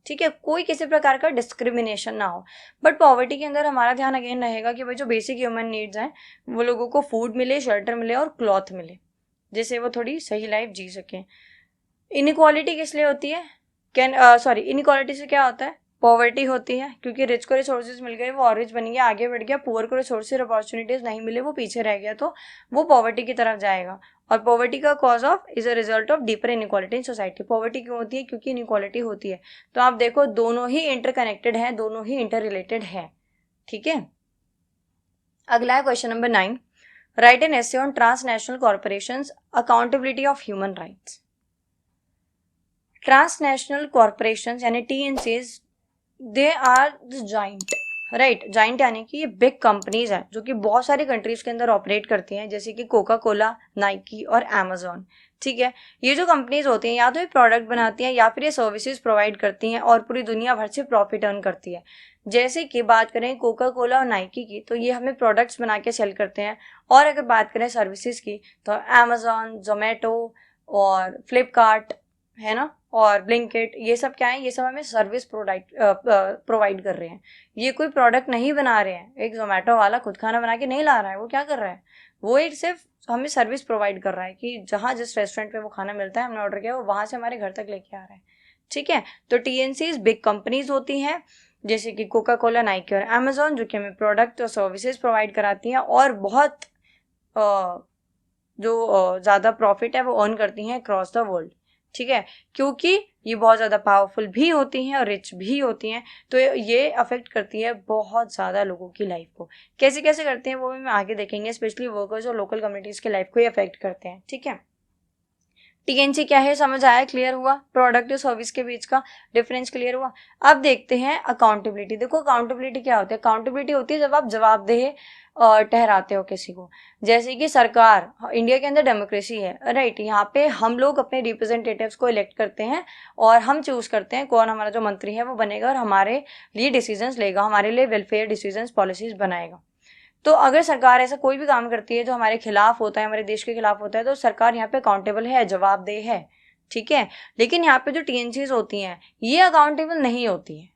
ठीक है, कोई किसी प्रकार का डिस्क्रिमिनेशन ना हो। बट पॉवर्टी के अंदर हमारा ध्यान अगेन रहेगा कि भाई जो बेसिक ह्यूमन नीड्स हैं वो लोगों को फूड मिले, शेल्टर मिले और क्लॉथ मिले, जिससे वो थोड़ी सही लाइफ जी सकें। इनइक्वालिटी किस लिए होती है, इनइक्वालिटी से क्या होता है, पॉवर्टी होती है, क्योंकि रिच को रिसोर्सेज मिल गए वो और रिच बन गया, आगे बढ़ गया, पुअर को रिसोर्सेज अपॉर्चुनिटीज नहीं मिले, वो पीछे रह गया, तो वो पॉवर्टी की तरफ जाएगा। और पॉवर्टी का cause of is a result of deeper inequality in society. Poverty क्यों होती है, क्योंकि इनइक्वालिटी होती है। तो आप देखो दोनों ही इंटरकनेक्टेड है, दोनों ही इंटर रिलेटेड है, ठीक है। अगला है question number 9, write an essay on transnational corporations accountability of human rights. Transnational corporations यानी TNCs, they are the giant, right. Giant यानी कि ये बिग कंपनीज हैं जो कि बहुत सारी कंट्रीज के अंदर ऑपरेट करती हैं, जैसे कि कोका कोला, नाइकी और अमेजोन, ठीक है। ये जो कंपनीज होती हैं या तो ये प्रोडक्ट बनाती हैं या फिर ये सर्विसेज प्रोवाइड करती हैं और पूरी दुनिया भर से प्रॉफिट अर्न करती है। जैसे कि बात करें कोका कोला और नाइकी की, तो ये हमें प्रोडक्ट्स बना के सेल करते हैं, और अगर बात करें सर्विसेज की तो अमेजोन, जोमेटो और फ्लिपकार्ट, है ना, और ब्लिंकिट, ये सब क्या है, ये सब हमें सर्विस प्रोवाइड कर रहे हैं। ये कोई प्रोडक्ट नहीं बना रहे हैं, एक जोमेटो वाला खुद खाना बना के नहीं ला रहा है, वो क्या कर रहा है, वो एक सिर्फ हमें सर्विस प्रोवाइड कर रहा है कि जहाँ जिस रेस्टोरेंट पे वो खाना मिलता है, हमने ऑर्डर किया, वो वहाँ से हमारे घर तक लेके आ रहा है, ठीक है। तो TNCs बिग कंपनीज होती हैं, जैसे कि कोका कोला, नाइकी और अमेजोन, जो कि हमें प्रोडक्ट और सर्विसेज प्रोवाइड कराती हैं और बहुत जो ज़्यादा प्रॉफिट है वो अर्न करती हैं अक्रॉस द वर्ल्ड, ठीक है, क्योंकि ये बहुत ज़्यादा पावरफुल भी होती हैं और रिच भी होती हैं। तो ये अफेक्ट करती है बहुत ज़्यादा लोगों की लाइफ को। कैसे कैसे करते हैं वो भी मैं आगे देखेंगे, स्पेशली वर्कर्स और लोकल कम्युनिटीज़ की लाइफ को ये अफेक्ट करते हैं, ठीक है। TNC क्या है समझ आया, क्लियर हुआ, प्रोडक्ट और सर्विस के बीच का डिफरेंस क्लियर हुआ। अब देखते हैं अकाउंटेबिलिटी। देखो अकाउंटेबिलिटी क्या होती है, अकाउंटेबिलिटी होती है जब आप जवाबदेह ठहराते हो किसी को। जैसे कि सरकार, इंडिया के अंदर डेमोक्रेसी है, राइट, यहाँ पे हम लोग अपने रिप्रेजेंटेटिव्स को इलेक्ट करते हैं और हम चूज करते हैं कौन हमारा जो मंत्री है वो बनेगा और हमारे लिए डिसीजंस लेगा, हमारे लिए वेलफेयर डिसीजंस, पॉलिसीज बनाएगा। तो अगर सरकार ऐसा कोई भी काम करती है जो हमारे खिलाफ होता है, हमारे देश के खिलाफ होता है, तो सरकार यहाँ पे अकाउंटेबल है, जवाबदेह है, ठीक है। लेकिन यहाँ पे जो TNCs होती हैं ये अकाउंटेबल नहीं होती है।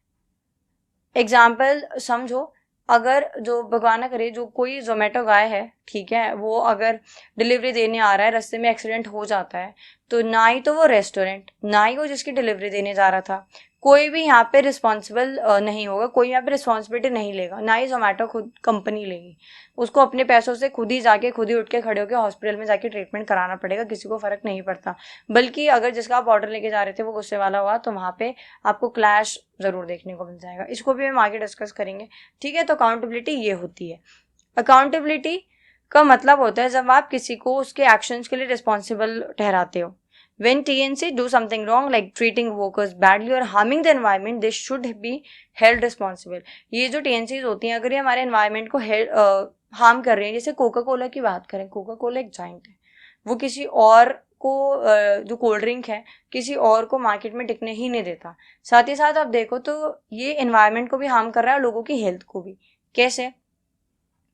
एग्जाम्पल समझो, अगर जो भगवान ना करे जो कोई जोमेटो गाय है, ठीक है, वो अगर डिलीवरी देने आ रहा है, रास्ते में एक्सीडेंट हो जाता है, तो ना ही तो वो रेस्टोरेंट, ना ही वो जिसकी डिलीवरी देने जा रहा था, कोई भी यहाँ पे रिस्पॉन्सिबल नहीं होगा, कोई यहाँ पे रिस्पॉन्सिबिलिटी नहीं लेगा, ना ही जोमेटो खुद कंपनी लेगी। उसको अपने पैसों से खुद ही जाके खुद ही उठ के खड़े होकर हॉस्पिटल में जाके ट्रीटमेंट कराना पड़ेगा, किसी को फर्क नहीं पड़ता। बल्कि अगर जिसका आप ऑर्डर लेके जा रहे थे वो गुस्से वाला हुआ तो वहाँ पे आपको क्लैश जरूर देखने को मिल जाएगा। इसको भी हम आगे डिस्कस करेंगे, ठीक है। तो अकाउंटेबिलिटी ये होती है। अकाउंटेबिलिटी का मतलब होता है जब आप किसी को उसके एक्शंस के लिए रिस्पॉन्सिबल ठहराते हो। When TNC do something wrong like treating workers badly or harming the environment, they should be held responsible. ये जो TNCs होती हैं अगर ये हमारे environment को हार्म कर रही हैं, जैसे कोका कोला की बात करें, कोका कोला एक जाइंट है, वो किसी और को जो कोल्ड ड्रिंक है किसी और को मार्केट में टिकने ही नहीं देता। साथ ही साथ आप देखो तो ये एनवायरनमेंट को भी हार्म कर रहा है, लोगों की हेल्थ को भी। कैसे?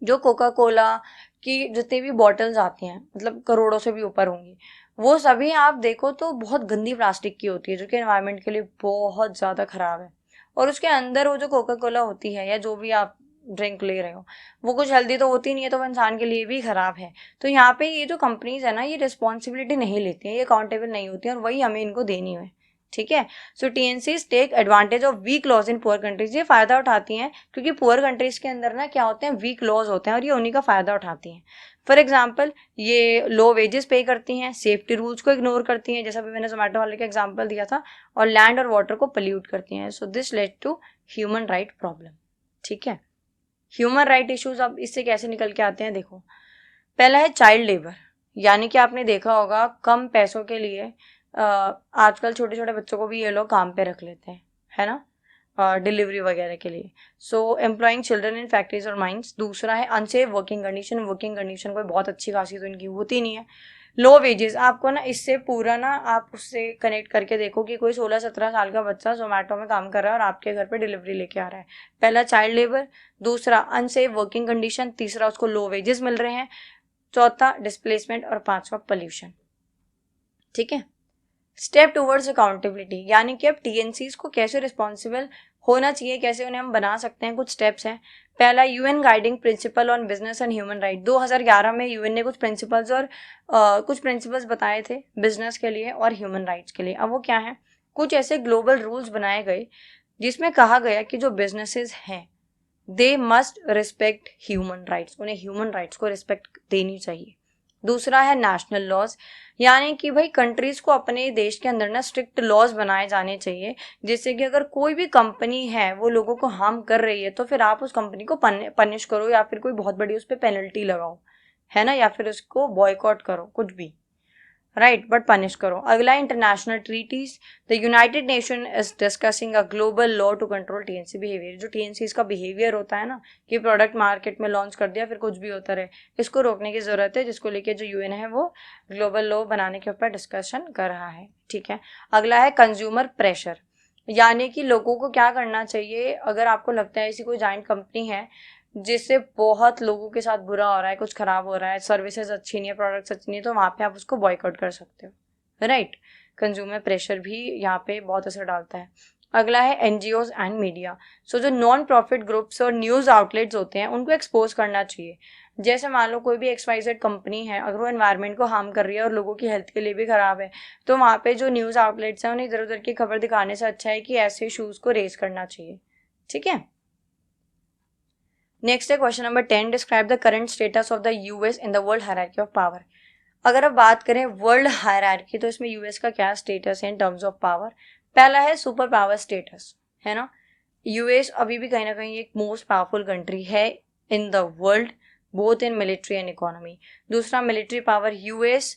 जो कोका कोला की जितनी भी बॉटल्स आती हैं, मतलब करोड़ों से भी ऊपर होंगी, वो सभी आप देखो तो बहुत गंदी प्लास्टिक की होती है, जो कि एनवायरनमेंट के लिए बहुत ज़्यादा ख़राब है। और उसके अंदर वो जो कोका कोला होती है या जो भी आप ड्रिंक ले रहे हो वो कुछ हेल्दी तो होती नहीं है, तो वो इंसान के लिए भी ख़राब है। तो यहाँ पे ये जो कंपनीज है ना, ये रिस्पॉन्सिबिलिटी नहीं लेती हैं, ये अकाउंटेबल नहीं होती हैं, और वही हमें इनको देनी है, ठीक है। So TNCs take advantage of weak laws in poor countries. ये फ़ायदा उठाती हैं क्योंकि पुअर कंट्रीज के अंदर ना क्या होते हैं, वीक लॉज होते हैं, और ये उन्हीं का फ़ायदा उठाती हैं। फॉर एग्जाम्पल, ये लो वेजेस पे करती हैं, सेफ्टी रूल्स को इग्नोर करती हैं, जैसा भी मैंने जोमेटो वाले का एग्जाम्पल दिया था, और लैंड और वाटर को पोल्यूट करती हैं। So this led to human right problem, ठीक है। ह्यूमन राइट इश्यूज अब इससे कैसे निकल के आते हैं, देखो। पहला है चाइल्ड लेबर, यानी कि आपने देखा होगा कम पैसों के लिए आजकल छोटे छोटे बच्चों को भी ये लोग काम पे रख लेते हैं, है ना, डिलीवरी वगैरह के लिए। सो एम्प्लॉइंग चिल्ड्रन इन फैक्ट्रीज और माइंस। दूसरा है unsafe working condition. Working condition कोई बहुत अच्छी खासी तो इनकी होती नहीं है। लो वेजेस, आपको ना इससे पूरा ना आप उससे कनेक्ट करके देखो कि कोई 16-17 साल का बच्चा जोमेटो में काम कर रहा है और आपके घर पे डिलीवरी लेके आ रहा है। पहला चाइल्ड लेबर, दूसरा अनसेफ वर्किंग कंडीशन, तीसरा उसको लो वेजेस मिल रहे हैं, चौथा डिस्प्लेसमेंट, और पांचवा पोल्यूशन, ठीक है। स्टेप टूवर्ड्स अकाउंटेबिलिटी, यानी कि अब TNCs को कैसे रिस्पॉन्सिबल होना चाहिए, कैसे उन्हें हम बना सकते हैं, कुछ स्टेप्स हैं। पहला, UN guiding principal on business and human right. 2011 में UN ने कुछ प्रिंसिपल्स और कुछ प्रिंसिपल्स बताए थे बिजनेस के लिए और ह्यूमन राइट्स के लिए। अब वो क्या है, कुछ ऐसे ग्लोबल रूल्स बनाए गए जिसमें कहा गया कि जो बिजनेसेस हैं they must respect human rights, उन्हें ह्यूमन राइट्स को रिस्पेक्ट देनी चाहिए। दूसरा है नेशनल लॉज, यानी कि भाई कंट्रीज को अपने देश के अंदर ना स्ट्रिक्ट लॉज बनाए जाने चाहिए, जिससे कि अगर कोई भी कंपनी है वो लोगों को हार्म कर रही है तो फिर आप उस कंपनी को पनिश करो, या फिर कोई बहुत बड़ी उस पर पेनल्टी लगाओ, है ना, या फिर उसको बॉयकॉट करो, कुछ भी, राइट, बट पनिश करो। अगला, international treaties. The United Nation is discussing a global law to control TNC behaviour. जो TNC का बिहेवियर होता है ना, कि प्रोडक्ट मार्केट में लॉन्च कर दिया फिर कुछ भी होता रहे, इसको रोकने की जरूरत है, जिसको लेके जो UN है वो ग्लोबल लॉ बनाने के ऊपर डिस्कशन कर रहा है, ठीक है। अगला है कंज्यूमर प्रेशर, यानी कि लोगों को क्या करना चाहिए, अगर आपको लगता है ऐसी कोई जाइंट कंपनी है जिससे बहुत लोगों के साथ बुरा हो रहा है, कुछ खराब हो रहा है, सर्विसेज अच्छी नहीं है, प्रोडक्ट्स अच्छी नहीं है, तो वहाँ पे आप उसको बॉयकॉट कर सकते हो, राइट। कंज्यूमर प्रेशर भी यहाँ पे बहुत असर डालता है। अगला है NGOs एंड मीडिया। सो जो नॉन प्रॉफिट ग्रुप्स और न्यूज़ आउटलेट्स होते हैं उनको एक्सपोज करना चाहिए। जैसे मान लो कोई भी XYZ कंपनी है, अगर वो एनवायरनमेंट को हार्म कर रही है और लोगों की हेल्थ के लिए भी खराब है, तो वहाँ पे जो न्यूज़ आउटलेट्स हैं उन्हें इधर उधर की खबर दिखाने से अच्छा है कि ऐसे इशूज़ को रेज करना चाहिए, ठीक है। नेक्स्ट है question number 10, describe the current status of the US in the world hierarchy of power. अगर अब बात करें वर्ल्ड हायरार्की तो इसमें US का क्या स्टेटस है इन टर्म्स ऑफ पावर। पहला है सुपर पावर स्टेटस, है ना। US अभी भी कहीं ना कहीं एक मोस्ट पावरफुल कंट्री है in the world, both in military and economy. दूसरा, military power, US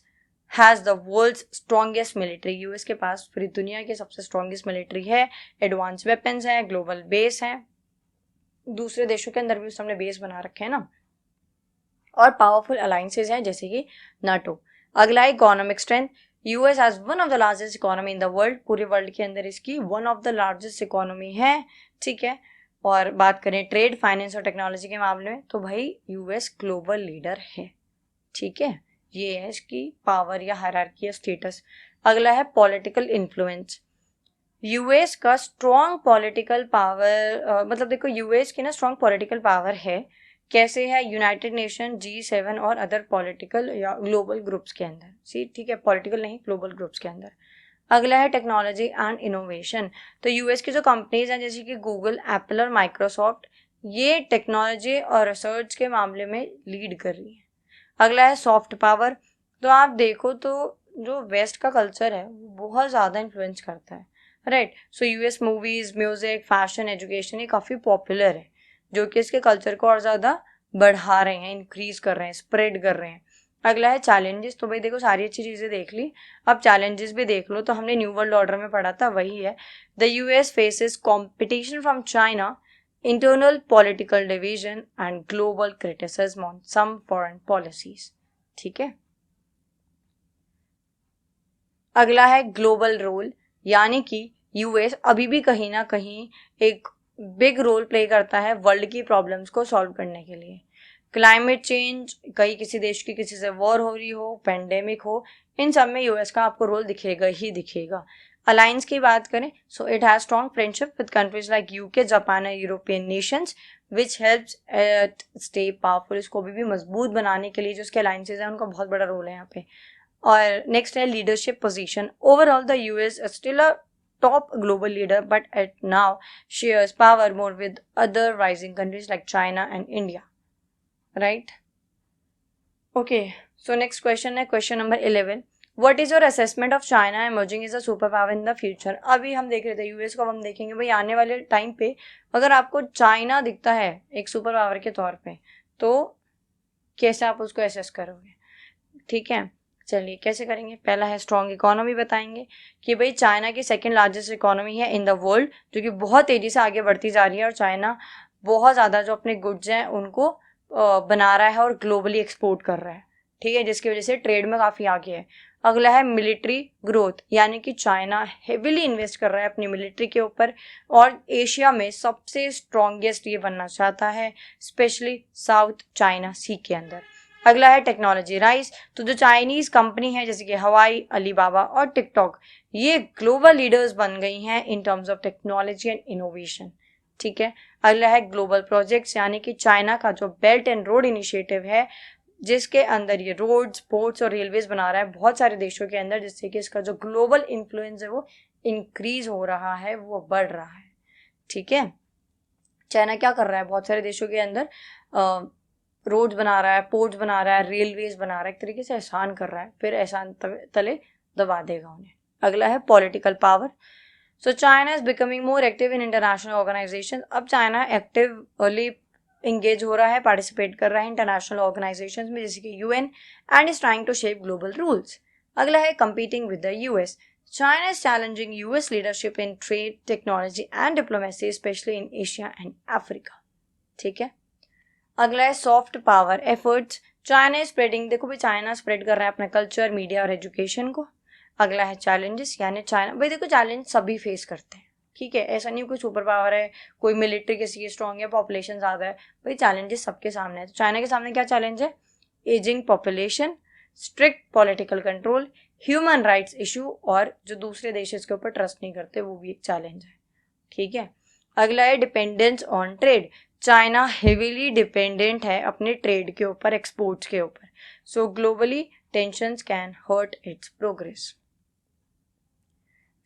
has the world's strongest military. US के पास पूरी दुनिया की सबसे स्ट्रॉन्गेस्ट मिलिट्री है, एडवांस वेपन्स हैं, ग्लोबल बेस है, दूसरे देशों के अंदर भी उसने बेस बना रखे हैं ना, और पावरफुल अलायंसेज हैं जैसे कि नाटो। अगला है economic strength. US has one of the largest economy in the world, पूरे वर्ल्ड के अंदर इसकी one of the largest economy है, ठीक है। और बात करें ट्रेड, फाइनेंस और टेक्नोलॉजी के मामले में तो भाई US ग्लोबल लीडर है, ठीक है। ये है इसकी पावर या हायरार्की या स्टेटस। अगला है पॉलिटिकल इन्फ्लुएंस। US का स्ट्रॉन्ग पॉलिटिकल पावर, मतलब देखो US की ना स्ट्रॉन्ग पॉलिटिकल पावर है, कैसे है, यूनाइटेड नेशन, G7 और अदर पॉलिटिकल या ग्लोबल ग्रुप्स के अंदर, सी, ठीक है, पॉलिटिकल नहीं, ग्लोबल ग्रुप्स के अंदर। अगला है टेक्नोलॉजी एंड इनोवेशन। तो यूएस की जो कंपनीज हैं जैसे कि गूगल, एप्पल और माइक्रोसॉफ्ट, ये टेक्नोलॉजी और रिसर्च के मामले में लीड कर रही है। अगला है सॉफ्ट पावर। तो आप देखो तो जो वेस्ट का कल्चर है वो बहुत ज़्यादा इन्फ्लुएंस करता है, right. So US movies, music, fashion, education ये काफ़ी पॉपुलर है, जो कि इसके कल्चर को और ज़्यादा बढ़ा रहे हैं, इंक्रीज कर रहे हैं, स्प्रेड कर रहे हैं। अगला है चैलेंजेस। तो भाई देखो सारी अच्छी चीज़ें देख ली, अब चैलेंजेस भी देख लो। तो हमने न्यू वर्ल्ड ऑर्डर में पढ़ा था, वही है। The US faces competition from China, internal political division and global criticism on some foreign policies। ठीक है। अगला है ग्लोबल रोल, यानी कि यूएस अभी भी कहीं ना कहीं एक बिग रोल प्ले करता है वर्ल्ड की प्रॉब्लम्स को सॉल्व करने के लिए। क्लाइमेट चेंज, कहीं किसी देश की किसी से वॉर हो रही हो, पेंडेमिक हो, इन सब में यूएस का आपको रोल दिखेगा ही दिखेगा। अलायंस की बात करें, so it has strong friendship with countries like UK, Japan and European Nations which helps it stay powerful. इसको भी मजबूत बनाने के लिए जो उसके अलायंसेज हैं उनका बहुत बड़ा रोल है यहाँ पे। और नेक्स्ट है leadership position. Overall the US still a top global leader, but it now shares power more with other rising countries like China and India, right? Okay, so next question है question number 11. What is your assessment of China emerging as a superpower in the future? अभी हम देख रहे थे यूएस को, अब हम देखेंगे भाई आने वाले टाइम पे अगर आपको चाइना दिखता है एक सुपर पावर के तौर पे, तो कैसे आप उसको एसेस करोगे? ठीक है, चलिए कैसे करेंगे। पहला है स्ट्रॉन्ग इकोनॉमी, बताएंगे कि भाई चाइना की सेकंड लार्जेस्ट इकोनॉमी है इन द वर्ल्ड, जो कि बहुत तेजी से आगे बढ़ती जा रही है, और चाइना बहुत ज़्यादा जो अपने गुड्स हैं उनको बना रहा है और ग्लोबली एक्सपोर्ट कर रहा है, ठीक है, जिसकी वजह से ट्रेड में काफ़ी आगे है। अगला है मिलिट्री ग्रोथ, यानी कि चाइना हेविली इन्वेस्ट कर रहा है अपनी मिलिट्री के ऊपर और एशिया में सबसे स्ट्रॉन्गेस्ट ये बनना चाहता है, स्पेशली साउथ चाइना सी के अंदर। अगला है टेक्नोलॉजी राइज। तो जो चाइनीज कंपनी है जैसे कि हवाई, अलीबाबा और टिकटॉक, ये ग्लोबल लीडर्स बन गई हैं इन terms of technology and innovation, ठीक है। अगला है ग्लोबल प्रोजेक्ट्स, यानी कि चाइना का जो बेल्ट एंड रोड इनिशिएटिव है, जिसके अंदर ये रोड्स, पोर्ट्स और रेलवेज बना रहा है बहुत सारे देशों के अंदर, जिससे कि इसका जो ग्लोबल इन्फ्लुएंस है वो इंक्रीज हो रहा है, वो बढ़ रहा है, ठीक है। चाइना क्या कर रहा है, बहुत सारे देशों के अंदर रोड्स बना रहा है, पोर्ट्स बना रहा है, रेलवेज बना रहा है, एक तरीके से एहसान कर रहा है, फिर एहसान तले दबा देगा उन्हें। अगला है political power. So China is becoming more active in international organization. अब चाइना एक्टिवली इंगेज हो रहा है, पार्टिसिपेट कर रहा है इंटरनेशनल ऑर्गेनाइजेशन में जैसे कि UN, and is trying to shape global rules. अगला है competing with the US. China is challenging US leadership in trade, technology and diplomacy, especially in Asia and Africa, ठीक है। अगला है soft power efforts. China spreading, देखो भाई चाइना स्प्रेड कर रहा है अपना कल्चर, मीडिया और एजुकेशन को। अगला है चैलेंजेस, यानी चाइना, भाई देखो चैलेंज सभी फेस करते हैं, ठीक है, ऐसा नहीं कोई सुपर पावर है, कोई मिलिट्री किसी की स्ट्रॉन्ग है, पॉपुलेशन ज़्यादा है, भाई चैलेंजेस सबके सामने है। तो चाइना के सामने क्या चैलेंज है? Ageing population, strict political control, human rights issue, और जो दूसरे देश इसके ऊपर ट्रस्ट नहीं करते वो भी एक चैलेंज है, ठीक है। अगला है dependence on trade. China heavily dependent है अपने ट्रेड के ऊपर, एक्सपोर्ट्स के ऊपर, so globally tensions can hurt its progress.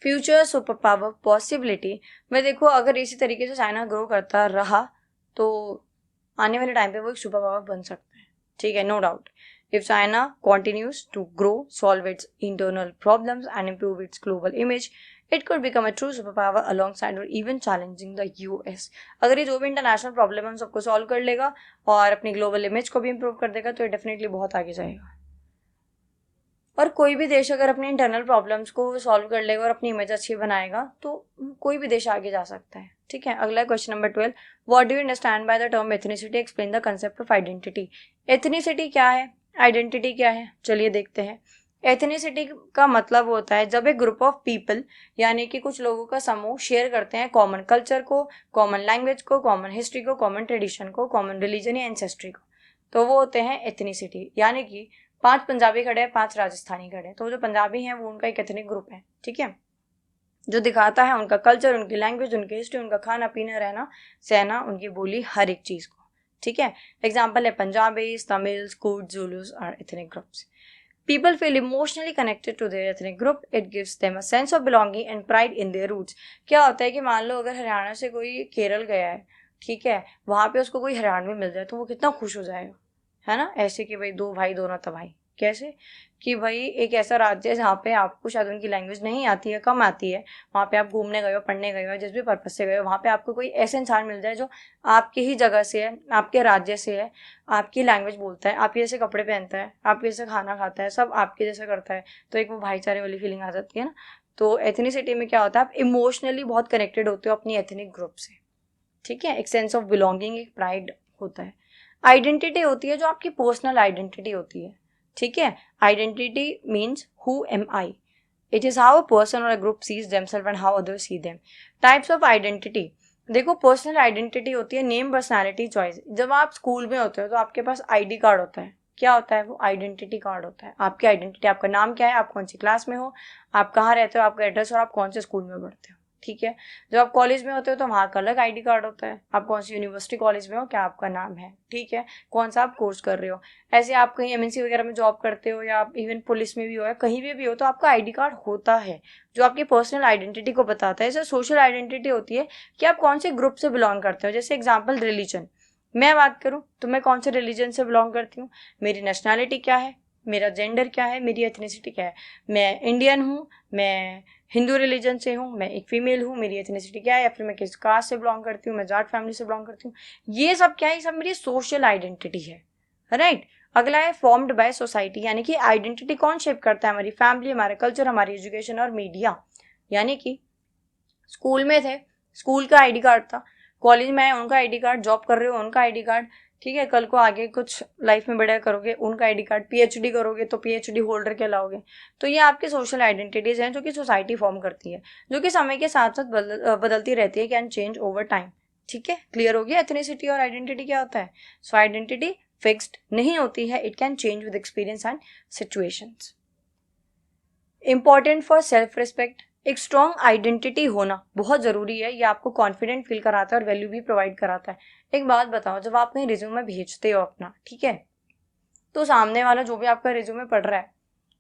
Future super power possibility में देखो अगर इसी तरीके से चाइना ग्रो करता रहा तो आने वाले टाइम पे वो एक सुपर पावर बन सकता है, ठीक है, no doubt. If China continues to grow, solve its internal problems and improve its global image, it could become a true superpower alongside or even challenging the US। अगर ये जो भी इंटरनेशनल प्रॉब्लम है उन सबको सॉल्व कर लेगा और अपनी ग्लोबल इमेज को भी इम्प्रूव कर देगा तो ये डेफिनेटली बहुत आगे जाएगा। और कोई भी देश अगर अपनी इंटरनल प्रॉब्लम्स को सॉल्व कर लेगा और अपनी इमेज अच्छी बनाएगा तो कोई भी देश आगे जा सकता है, ठीक है। अगला question number 12, what do you understand by the term ethnicity, explain the concept of identity. Ethnicity क्या है, आइडेंटिटी क्या है, चलिए देखते हैं। एथनिसिटी का मतलब होता है जब एक ग्रुप ऑफ पीपल, यानी कि कुछ लोगों का समूह शेयर करते हैं कॉमन कल्चर को, कॉमन लैंग्वेज को, कॉमन हिस्ट्री को, कॉमन ट्रेडिशन को, कॉमन रिलीजन या एंसेस्ट्री को, तो वो होते हैं एथनिसिटी। यानी कि 5 पंजाबी खड़े हैं, 5 राजस्थानी खड़े हैं, तो जो पंजाबी हैं वो उनका एक एथनिक ग्रुप है, ठीक है, जो दिखाता है उनका कल्चर, उनकी लैंग्वेज, उनकी हिस्ट्री, उनका खाना पीना, रहना सहना, उनकी बोली, हर एक चीज़ को, ठीक है। एग्जाम्पल है पंजाबीज, तमिल्स, कूट, जुलूस और ethnic groups. People feel emotionally connected to their ethnic group. It gives them a sense of belonging and pride in their roots. क्या होता है कि मान लो अगर हरियाणा से कोई केरल गया है, ठीक है, वहाँ पे उसको कोई हरियाणवी मिल जाए तो वो कितना खुश हो जाएगा, है ना। ऐसे कि भाई दो भाई दोनों तबाही, कैसे कि भाई एक ऐसा राज्य है जहाँ पे आपको शायद उनकी लैंग्वेज नहीं आती है, कम आती है, वहाँ पे आप घूमने गए हो, पढ़ने गए हो, जिस भी पर्पज से गए हो, वहाँ पे आपको कोई ऐसे इंसान मिल जाए जो आपकी ही जगह से है, आपके राज्य से है, आपकी लैंग्वेज बोलता है, आपके जैसे कपड़े पहनता है, आपके जैसे खाना खाता है, सब आपके जैसा करता है, तो एक वो भाईचारे वाली फीलिंग आ जाती है ना। तो एथनिसिटी में क्या होता है, आप इमोशनली बहुत कनेक्टेड होते हो अपनी एथनिक ग्रुप से, ठीक है। एक सेंस ऑफ बिलोंगिंग, एक प्राइड होता है। आइडेंटिटी होती है जो आपकी पर्सनल आइडेंटिटी होती है, ठीक है। Identity means who am I, it is how a person और a group sees themselves and how others see them. Types of identity, देखो पर्सनल आइडेंटिटी होती है नेम, पर्सनालिटी, चॉइस। जब आप स्कूल में होते हो तो आपके पास आईडी कार्ड होता है, क्या होता है वो, आइडेंटिटी कार्ड होता है। आपकी आइडेंटिटी, आपका नाम क्या है, आप कौन सी क्लास में हो, आप कहाँ रहते हो, आपका एड्रेस और आप कौन से स्कूल में पढ़ते हो, ठीक है। जब आप कॉलेज में होते हो तो वहाँ का अलग आईडी कार्ड होता है, आप कौन सी यूनिवर्सिटी कॉलेज में हो, क्या आपका नाम है, ठीक है, कौन सा आप कोर्स कर रहे हो। ऐसे आप कहीं एमएनसी वगैरह में जॉब करते हो या आप इवन पुलिस में भी हो या कहीं भी हो तो आपका आईडी कार्ड होता है जो आपकी पर्सनल आइडेंटिटी को बताता है। जैसे सोशल आइडेंटिटी होती है कि आप कौन से ग्रुप से बिलोंग करते हो। जैसे एग्जाम्पल रिलीजन, मैं बात करूं तो मैं कौन से रिलीजन से बिलोंग करती हूँ, मेरी नेशनैलिटी क्या है, मेरा जेंडर क्या है, मेरी एथनिसिटी क्या है। मैं इंडियन हूँ, मैं हिंदू रिलीजन से हूँ, मैं एक फीमेल हूँ, मेरी एथनिसिटी क्या है, या फिर मैं किस कास्ट से बिलोंग करती हूँ, मैं जाट फैमिली से बिलोंग करती हूँ। ये सब क्या है, ये सब मेरी सोशल आइडेंटिटी है, राइट। अगला है फॉर्म्ड बाय सोसाइटी, यानी कि आइडेंटिटी कौन शेप करता है, हमारी फैमिली, हमारा कल्चर, हमारी एजुकेशन और मीडिया। यानी कि स्कूल में थे, स्कूल का आईडी कार्ड था, कॉलेज में आए उनका आईडी कार्ड, जॉब कर रहे हो उनका आईडी कार्ड, ठीक है, कल को आगे कुछ लाइफ में बढ़िया करोगे उनका आईडी कार्ड, पीएचडी करोगे तो पीएचडी होल्डर कहलाओगे। तो ये आपकी सोशल आइडेंटिटीज हैं जो कि सोसाइटी फॉर्म करती है, जो कि समय के साथ साथ बदलती रहती है, कैन चेंज ओवर टाइम, ठीक है। क्लियर हो गया एथनिसिटी और आइडेंटिटी क्या होता है। सो आइडेंटिटी फिक्स्ड नहीं होती है, it can change with experience and situations. Important for self respect, एक स्ट्रॉन्ग आइडेंटिटी होना बहुत ज़रूरी है, ये आपको कॉन्फिडेंट फील कराता है और वैल्यू भी प्रोवाइड कराता है। एक बात बताओ, जब आप कहीं रिज्यूमे भेजते हो अपना, ठीक है, तो सामने वाला जो भी आपका रिज्यूमे पढ़ रहा है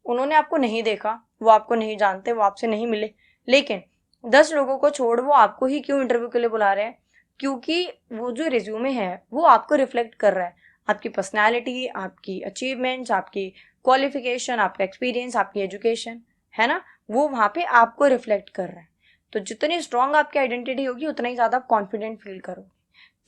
उन्होंने आपको नहीं देखा, वो आपको नहीं जानते, वो आपसे नहीं मिले, लेकिन 10 लोगों को छोड़ वो आपको ही क्यों इंटरव्यू के लिए बुला रहे हैं, क्योंकि वो जो रिज्यूमे है वो आपको रिफ्लेक्ट कर रहा है, आपकी पर्सनैलिटी, आपकी अचीवमेंट्स, आपकी क्वालिफिकेशन, आपका एक्सपीरियंस, आपकी एजुकेशन, है ना, वो वहाँ पे आपको रिफ्लेक्ट कर रहा है। तो जितनी स्ट्रांग आपकी आइडेंटिटी होगी उतना ही ज़्यादा कॉन्फिडेंट फील करोगे,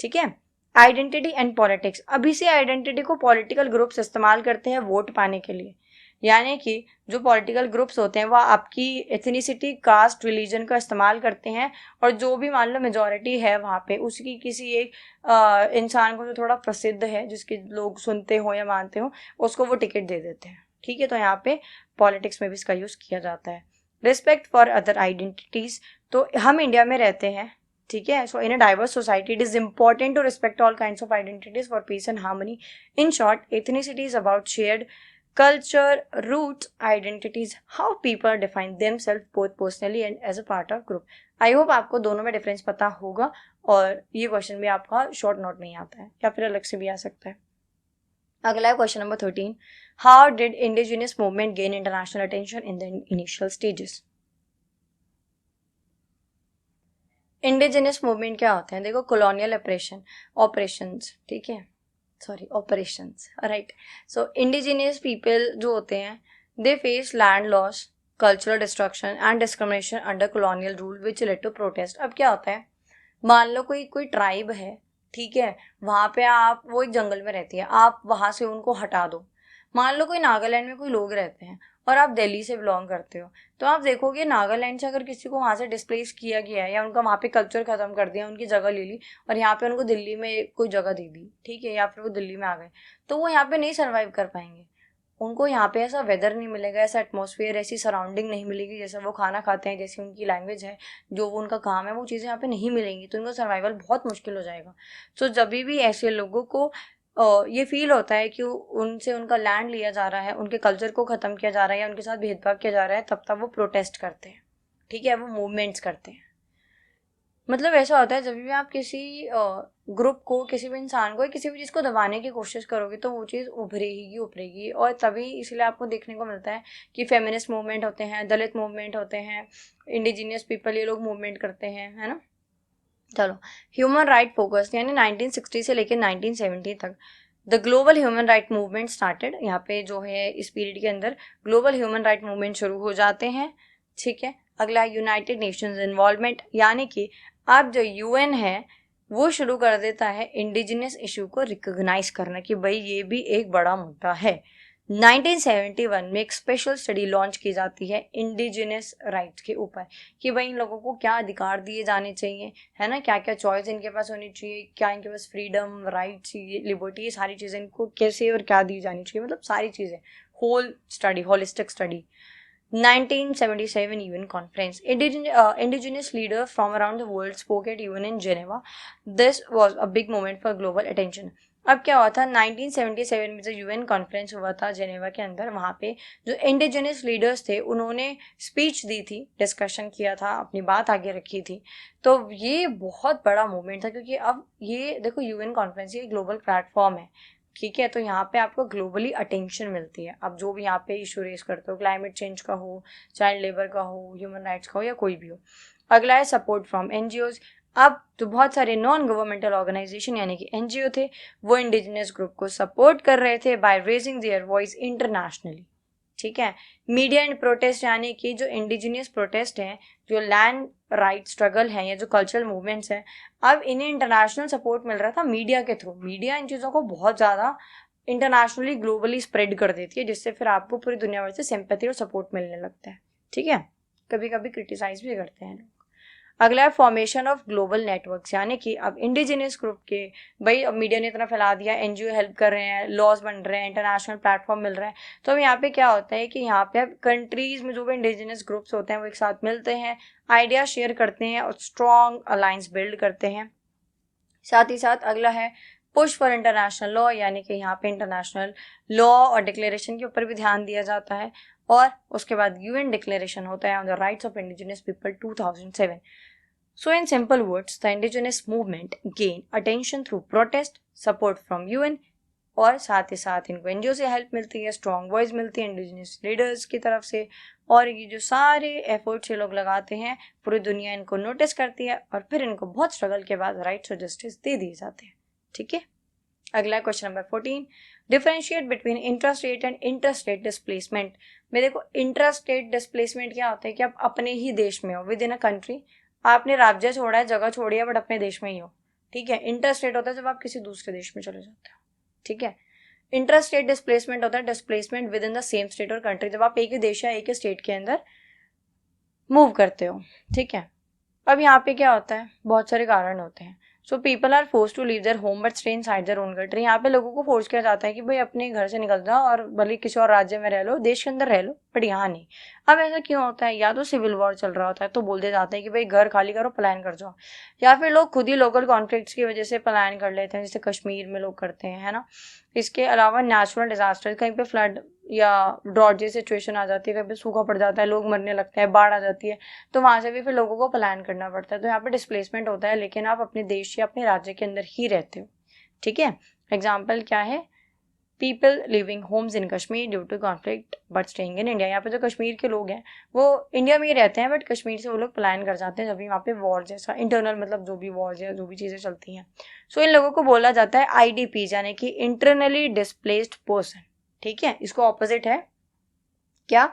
ठीक है। आइडेंटिटी एंड पॉलिटिक्स, अभी से आइडेंटिटी को पॉलिटिकल ग्रुप्स इस्तेमाल करते हैं वोट पाने के लिए। यानी कि जो पॉलिटिकल ग्रुप्स होते हैं वह आपकी एथनिसिटी, कास्ट, रिलीजन का इस्तेमाल करते हैं, और जो भी मान लो मेजॉरिटी है वहाँ पे उसकी किसी एक इंसान को जो थोड़ा प्रसिद्ध है, जिसके लोग सुनते हो या मानते हो, उसको वो टिकट दे देते हैं, ठीक है। तो यहाँ पे पॉलिटिक्स में भी इसका यूज़ किया जाता है। रिस्पेक्ट फॉर अदर आइडेंटिटीज़, तो हम इंडिया में रहते हैं, ठीक है। So in a diverse society it is important to respect all kinds of identities for peace and harmony. In short, ethnicity is about shared culture, roots, identities, how people define themselves both personally and as a part of group. I hope आपको दोनों में डिफरेंस पता होगा, और ये क्वेश्चन भी आपका शॉर्ट नोट में ही आता है या फिर अलग से भी आ सकता है। अगला है question number 13, how did indigenous movement gain international attention in the initial stages. Indigenous movement क्या होते हैं, देखो कॉलोनियल ऑपरेशंस, ठीक है, sorry operations, right. So indigenous people जो होते हैं they face land loss, cultural destruction and discrimination under colonial rule which led to protest. अब क्या होता है, मान लो कोई ट्राइब है, ठीक है, वहाँ पे आप, वो एक जंगल में रहती है, आप वहाँ से उनको हटा दो। मान लो कोई नागालैंड में कोई लोग रहते हैं और आप दिल्ली से बिलोंग करते हो, तो आप देखोगे नागालैंड से अगर किसी को वहाँ से डिस्प्लेस किया गया है या उनका वहाँ पे कल्चर ख़त्म कर दिया, उनकी जगह ले ली और यहाँ पे उनको दिल्ली में कोई जगह दे दी, ठीक है, या फिर वो दिल्ली में आ गए, तो वो यहाँ पे नहीं सर्वाइव कर पाएंगे। उनको यहाँ पे ऐसा वेदर नहीं मिलेगा, ऐसा एटमॉस्फेयर, ऐसी सराउंडिंग नहीं मिलेगी, जैसा वो खाना खाते हैं, जैसी उनकी लैंग्वेज है, जो वो उनका काम है, वो चीज़ें यहाँ पे नहीं मिलेंगी, तो उनका सर्वाइवल बहुत मुश्किल हो जाएगा। सो जब भी ऐसे लोगों को ये फील होता है कि उनसे उनका लैंड लिया जा रहा है, उनके कल्चर को ख़त्म किया जा रहा है या उनके साथ भेदभाव किया जा रहा है, तब तब वो प्रोटेस्ट करते हैं, ठीक है, वो मूवमेंट्स करते हैं। मतलब ऐसा होता है जब भी आप किसी ग्रुप को, किसी भी इंसान को, किसी भी चीज़ को दबाने की कोशिश करोगे तो वो चीज़ उभरेगी। और तभी इसलिए आपको देखने को मिलता है कि फेमिनिस्ट मूवमेंट होते हैं, दलित मूवमेंट होते हैं, इंडिजिनियस पीपल, ये लोग मूवमेंट करते हैं, है ना। चलो, ह्यूमन राइट फोकस, यानी 1960 से लेकर 1970 तक the global human right movement started. यहाँ पे जो है इस पीरियड के अंदर ग्लोबल ह्यूमन राइट मूवमेंट शुरू हो जाते हैं, ठीक है। अगला यूनाइटेड नेशंस इन्वॉल्वमेंट, यानी कि अब जो यूएन है वो शुरू कर देता है इंडिजिनियस इशू को रिकॉग्नाइज करना कि भाई ये भी एक बड़ा मुद्दा है। 1971 में एक स्पेशल स्टडी लॉन्च की जाती है इंडिजिनस राइट्स के ऊपर कि भाई इन लोगों को क्या अधिकार दिए जाने चाहिए, है ना, क्या क्या चॉइस इनके पास होनी चाहिए, क्या इनके पास फ्रीडम, राइट्स, लिबर्टी, ये सारी चीज़ें इनको कैसे और क्या दी जानी चाहिए, मतलब सारी चीज़ें, whole study, holistic study. 1977 UN conference. Indigenous leaders from around the world spoke at UN in Geneva. This was a big moment for global attention. अब क्या हुआ था 1977 में जो यूएन कॉन्फ्रेंस हुआ था जेनेवा के अंदर, वहाँ पे जो इंडिजिनस लीडर्स थे उन्होंने स्पीच दी थी, डिस्कशन किया था, अपनी बात आगे रखी थी। तो ये बहुत बड़ा मूवमेंट था क्योंकि अब ये देखो यूएन कॉन्फ्रेंस ये ग्लोबल प्लेटफॉर्म है, ठीक है। तो यहाँ पे आपको ग्लोबली अटेंशन मिलती है। अब जो भी यहाँ पे इशू रेस करते हो, क्लाइमेट चेंज का हो, चाइल्ड लेबर का हो, ह्यूमन राइट्स का हो, या कोई भी हो। अगला है सपोर्ट फ्रॉम एनजीओज। अब तो बहुत सारे नॉन गवर्नमेंटल ऑर्गेनाइजेशन यानी कि एनजीओ थे, वो इंडिजिनस ग्रुप को सपोर्ट कर रहे थे by raising their voice internationally, ठीक है। मीडिया एंड प्रोटेस्ट, यानी कि जो इंडिजिनियस प्रोटेस्ट हैं, जो लैंड राइट स्ट्रगल है, या जो कल्चरल मूवमेंट्स हैं, अब इन्हें इंटरनेशनल सपोर्ट मिल रहा था मीडिया के थ्रू। मीडिया इन चीज़ों को बहुत ज़्यादा इंटरनेशनली, ग्लोबली स्प्रेड कर देती है, जिससे फिर आपको पूरी दुनिया भर से सिंपैथी और सपोर्ट मिलने लगता है, ठीक है। कभी कभी क्रिटिसाइज भी करते हैं लोग। अगला है फॉर्मेशन ऑफ ग्लोबल नेटवर्क्स, यानी कि अब इंडिजिनियस ग्रुप के, भाई अब मीडिया ने इतना फैला दिया, एनजीओ हेल्प कर रहे हैं, लॉज बन रहे हैं, इंटरनेशनल प्लेटफॉर्म मिल रहा है। तो अब यहाँ पे क्या होता है कि यहाँ पे अब कंट्रीज में जो भी इंडिजिनियस ग्रुप्स होते हैं वो एक साथ मिलते हैं, आइडिया शेयर करते हैं और स्ट्रॉन्ग अलायंस बिल्ड करते हैं। साथ ही साथ अगला है पुश फॉर इंटरनेशनल लॉ, यानी कि यहाँ पे इंटरनेशनल लॉ और डिक्लेरेशन के ऊपर भी ध्यान दिया जाता है। और उसके बाद यूएन डिक्लेरेशन होता है on the rights of indigenous people 2007। So in simple words, the indigenous movement gained attention through protest, support from UN, और साथ ही साथ इनको एनजीओ से हेल्प मिलती है, स्ट्रॉन्ग वॉइस मिलती है इंडिजिनियस लीडर्स की तरफ से, और ये जो सारे एफर्ट्स ये लोग लगाते हैं पूरी दुनिया इनको नोटिस करती है और फिर इनको बहुत स्ट्रगल के बाद राइट्स और जस्टिस दे दिए जाते हैं, ठीक है। अगला question number 14, differentiate between intrastate and interstate displacement. में देखो, इंट्रास्टेट डिस्प्लेसमेंट क्या होता है कि आप अपने ही देश में हो, विद इन अ कंट्री, आपने राज्य छोड़ा है, जगह छोड़ी है, बट अपने देश में ही हो, ठीक है। इंटरस्टेट होता है जब आप किसी दूसरे देश में चले जाते हो, ठीक है। इंटरस्टेट डिस्प्लेसमेंट होता है displacement with in the same state और कंट्री, जब आप एक ही देश या एक ही स्टेट के अंदर मूव करते हो, ठीक है। अब यहाँ पे क्या होता है, बहुत सारे कारण होते हैं। So people are force to leave their home but stay inside their own country. यहाँ पे लोगों को फोर्स किया जाता है कि भाई अपने घर से निकल जाओ और भले किसी और राज्य में रह लो, देश के अंदर रह लो, बट यहाँ नहीं। अब ऐसा क्यों होता है, या तो सिविल वॉर चल रहा होता है तो बोल दिया जाता है कि भाई घर खाली करो, पलायन कर जाओ, या फिर लोग खुद ही लोकल कॉन्फ्लिक्ट्स की वजह से पलायन कर लेते हैं, जैसे कश्मीर में लोग करते हैं, है ना। इसके अलावा नेचुरल डिजास्टर, कहीं पे फ्लड या ड्रॉट जैसी सिचुएशन आ जाती है, कहीं पे सूखा पड़ जाता है, लोग मरने लगते हैं, बाढ़ आ जाती है, तो वहां से भी फिर लोगों को पलायन करना पड़ता है। तो यहाँ पे डिस्प्लेसमेंट होता है, लेकिन आप अपने देश या अपने राज्य के अंदर ही रहते हो, ठीक है। एग्जाम्पल क्या है, people living homes in Kashmir due to conflict but staying in India. यहाँ पे जो कश्मीर के लोग हैं वो इंडिया में ही रहते हैं, बट कश्मीर से वो लोग पलायन कर जाते हैं जब भी वहाँ पे वॉर जैसा इंटरनल, मतलब जो भी वॉर या जो भी चीज़ें चलती हैं। सो इन लोगों को बोला जाता है IDPs, यानी कि इंटरनली डिस्प्लेस्ड पर्सन, ठीक है। इसको ऑपोजिट है क्या,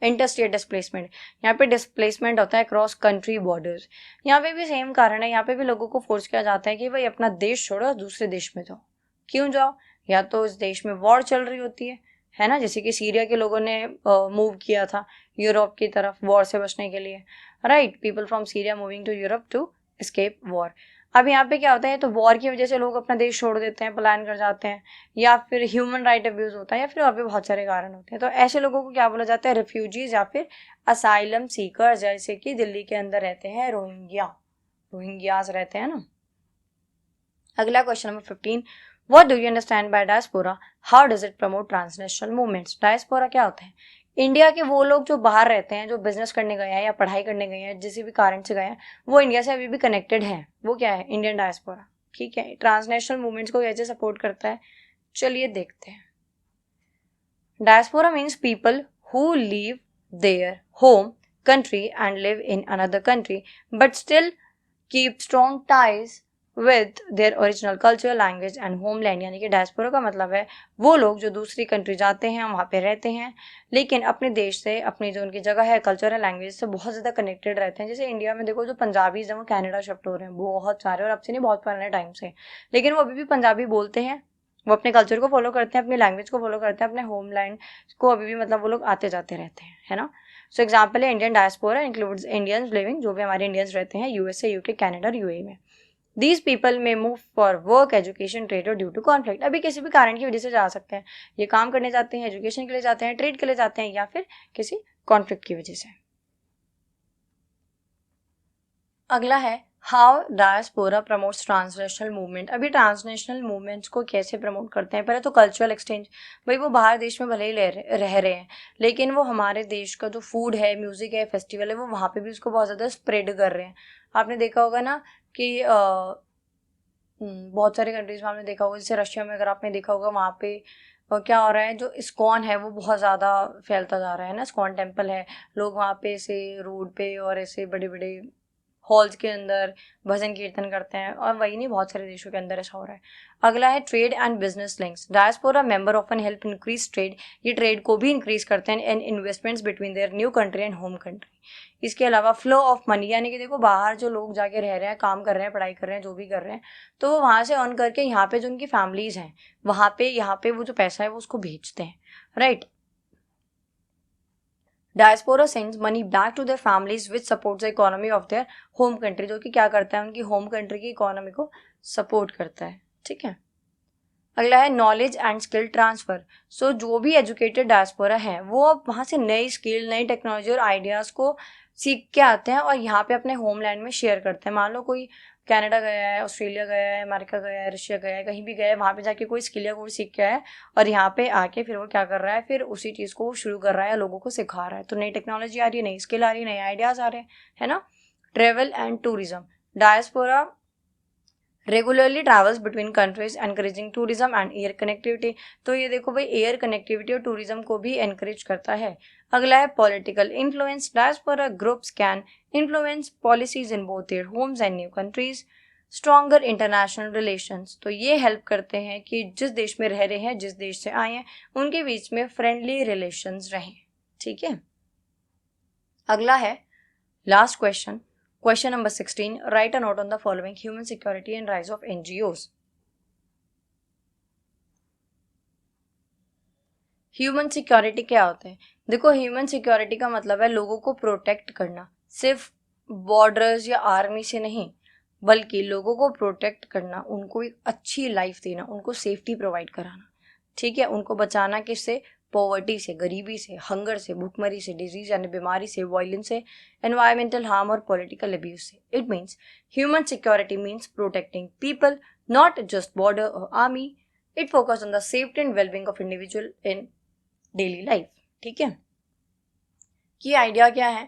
इंटरस्टेट डिस्प्लेसमेंट। यहाँ पे डिस्प्लेसमेंट होता है क्रॉस कंट्री बॉर्डर्स। यहाँ पे भी सेम कारण है, यहाँ पे भी लोगों को फोर्स किया जाता है कि भाई अपना देश छोड़ो, दूसरे देश में जाओ। क्यों जाओ, या तो उस देश में वॉर चल रही होती है ना, जैसे कि सीरिया के लोगों ने मूव किया था यूरोप की तरफ वॉर से बचने के लिए, right. People from Syria moving to Europe to escape war. अब यहाँ पे क्या होता है, तो वॉर की वजह से लोग अपना देश छोड़ देते हैं, पलायन कर जाते हैं, या फिर ह्यूमन राइट अब्यूज होता है, या फिर और भी बहुत सारे कारण होते हैं। तो ऐसे लोगों को क्या बोला जाता है, रिफ्यूजीज या फिर असाइलम सीकर, जैसे कि दिल्ली के अंदर रहते हैं रोहिंग्यास रहते हैं ना। अगला question number 15, What do you understand by diaspora? How does it promote transnational movements? Diaspora क्या होता है, इंडिया के वो लोग जो बाहर रहते हैं, जो बिजनेस करने गए हैं या पढ़ाई करने गए हैं, जिस भी कारण से गए हैं, वो इंडिया से अभी भी कनेक्टेड हैं। वो क्या है? Indian diaspora. ठीक है, ट्रांसनेशनल मूवमेंट्स को कैसे सपोर्ट करता है, चलिए देखते हैं। Diaspora means people who leave their home country and live in another country but still keep strong ties with their original culture, language and homeland। यानी कि डायस्पोरा का मतलब है वो लोग जो दूसरी कंट्री जाते हैं, वहाँ पे रहते हैं, लेकिन अपने देश से, अपनी जो उनकी जगह है, कल्चर है, लैंग्वेज से बहुत ज़्यादा कनेक्टेड रहते हैं। जैसे इंडिया में देखो, जो पंजाबीज हैं वो कनाडा शिफ्ट हो रहे हैं बहुत सारे, और अब से नहीं, बहुत पुराने टाइम से, लेकिन वो अभी भी पंजाबी बोलते हैं। वो अपने कल्चर को फॉलो करते हैं, अपनी लैंग्वेज को फॉलो करते हैं, अपने होमलैंड को अभी भी मतलब वो लोग आते जाते रहते हैं, है ना। सो एग्जाम्पल है Indian diaspora includes Indians living, जो भी हमारे इंडियंस रहते हैं यूएसए, यूके, कनाडा, यूएई में। दीज पीपल में move for work, education, trade और ड्यू टू कॉन्फ्लिक्ट। अभी किसी भी कारण की वजह से जा सकते हैं, ये काम करने जाते हैं, एजुकेशन के लिए जाते हैं, ट्रेड के लिए जाते हैं, या फिर किसी कॉन्फ्लिक्ट की वजह से। अगला है how diaspora promotes transnational movement. अभी ट्रांसनेशनल मूवमेंट्स को कैसे प्रमोट करते हैं? पहले तो कल्चरल एक्सचेंज। भाई वो बाहर देश में भले ही रह रहे हैं, लेकिन वो हमारे देश का जो फूड है, म्यूजिक है, फेस्टिवल है, वो वहाँ पे भी उसको बहुत ज़्यादा स्प्रेड कर रहे हैं। आपने देखा होगा ना कि बहुत सारी कंट्रीज में आपने देखा होगा, जैसे रशिया में अगर आपने देखा होगा, वहाँ पे क्या हो रहा है, जो इस्कॉन है वो बहुत ज़्यादा फैलता जा रहा है ना। इस्कॉन टेम्पल है, लोग वहाँ पे ऐसे रोड पे और ऐसे बड़े बड़े हॉल्स के अंदर भजन कीर्तन करते हैं, और वही नहीं, बहुत सारे देशों के अंदर ऐसा हो रहा है। अगला है trade and business links. Diaspora member often help increase trade. ये ट्रेड को भी इंक्रीज करते हैं and investments between their new country and home country. इसके अलावा फ्लो ऑफ मनी, यानी कि देखो बाहर जो लोग जाके रह रहे हैं, काम कर रहे हैं, पढ़ाई कर रहे हैं, जो भी कर रहे हैं, तो वो वहाँ से अर्न करके यहाँ पे जो उनकी फैमिलीज हैं, वहाँ पे वो जो पैसा है वो उसको भेजते हैं, right. Diaspora sends money back to their families which supports the economy of their home country, जो कि क्या करता है, उनकी होम कंट्री की इकोनॉमी को सपोर्ट करता है। ठीक है, अगला है knowledge and skill transfer. So जो भी एजुकेटेड डायस्पोरा है वो अब वहाँ से नई स्किल, नई टेक्नोलॉजी और आइडियाज़ को सीख के आते हैं और यहाँ पे अपने होमलैंड में शेयर करते हैं। मान लो कोई कनाडा गया है, ऑस्ट्रेलिया गया है, अमेरिका गया है, रशिया गया है, कहीं भी गया है, वहाँ पे जाके कोई स्किल या कोर्स सीख के आया है, और यहाँ पे आके फिर वो क्या कर रहा है, फिर उसी चीज़ को शुरू कर रहा है, लोगों को सिखा रहा है। तो नई टेक्नोलॉजी आ रही है, नई स्किल आ रही है, नए आइडियाज़ आ रहे हैं, है ना। Travel and tourism. Diaspora regularly travels between countries encouraging tourism and air connectivity. तो ये देखो भाई, एयर कनेक्टिविटी और टूरिज्म को भी एनकरेज करता है। अगला है political influence. Diaspora groups can influence policies in both their homes and new countries. Stronger international relations. तो ये हेल्प करते हैं कि जिस देश में रह रहे हैं, जिस देश से आए हैं, उनके बीच में फ्रेंडली रिलेशंस रहें। ठीक है, अगला है last question, question number 16। Right a note on the following, human security and rise of NGOs. Human security क्या होता है? देखो, ह्यूमन सिक्योरिटी का मतलब है लोगों को प्रोटेक्ट करना, सिर्फ बॉर्डर्स या आर्मी से नहीं, बल्कि लोगों को प्रोटेक्ट करना, उनको एक अच्छी लाइफ देना, उनको सेफ्टी प्रोवाइड कराना। ठीक है, उनको बचाना किससे? पॉवर्टी से, गरीबी से, हंगर से, भूखमरी से, डिजीज यानी बीमारी से, वायलेंस से, एनवायरमेंटल हार्म और पॉलिटिकल अब्यूज से। It means human security means protecting people, not just border और army. It focus on the safety and wellbeing of individual in daily life. ठीक है, ये आइडिया क्या है?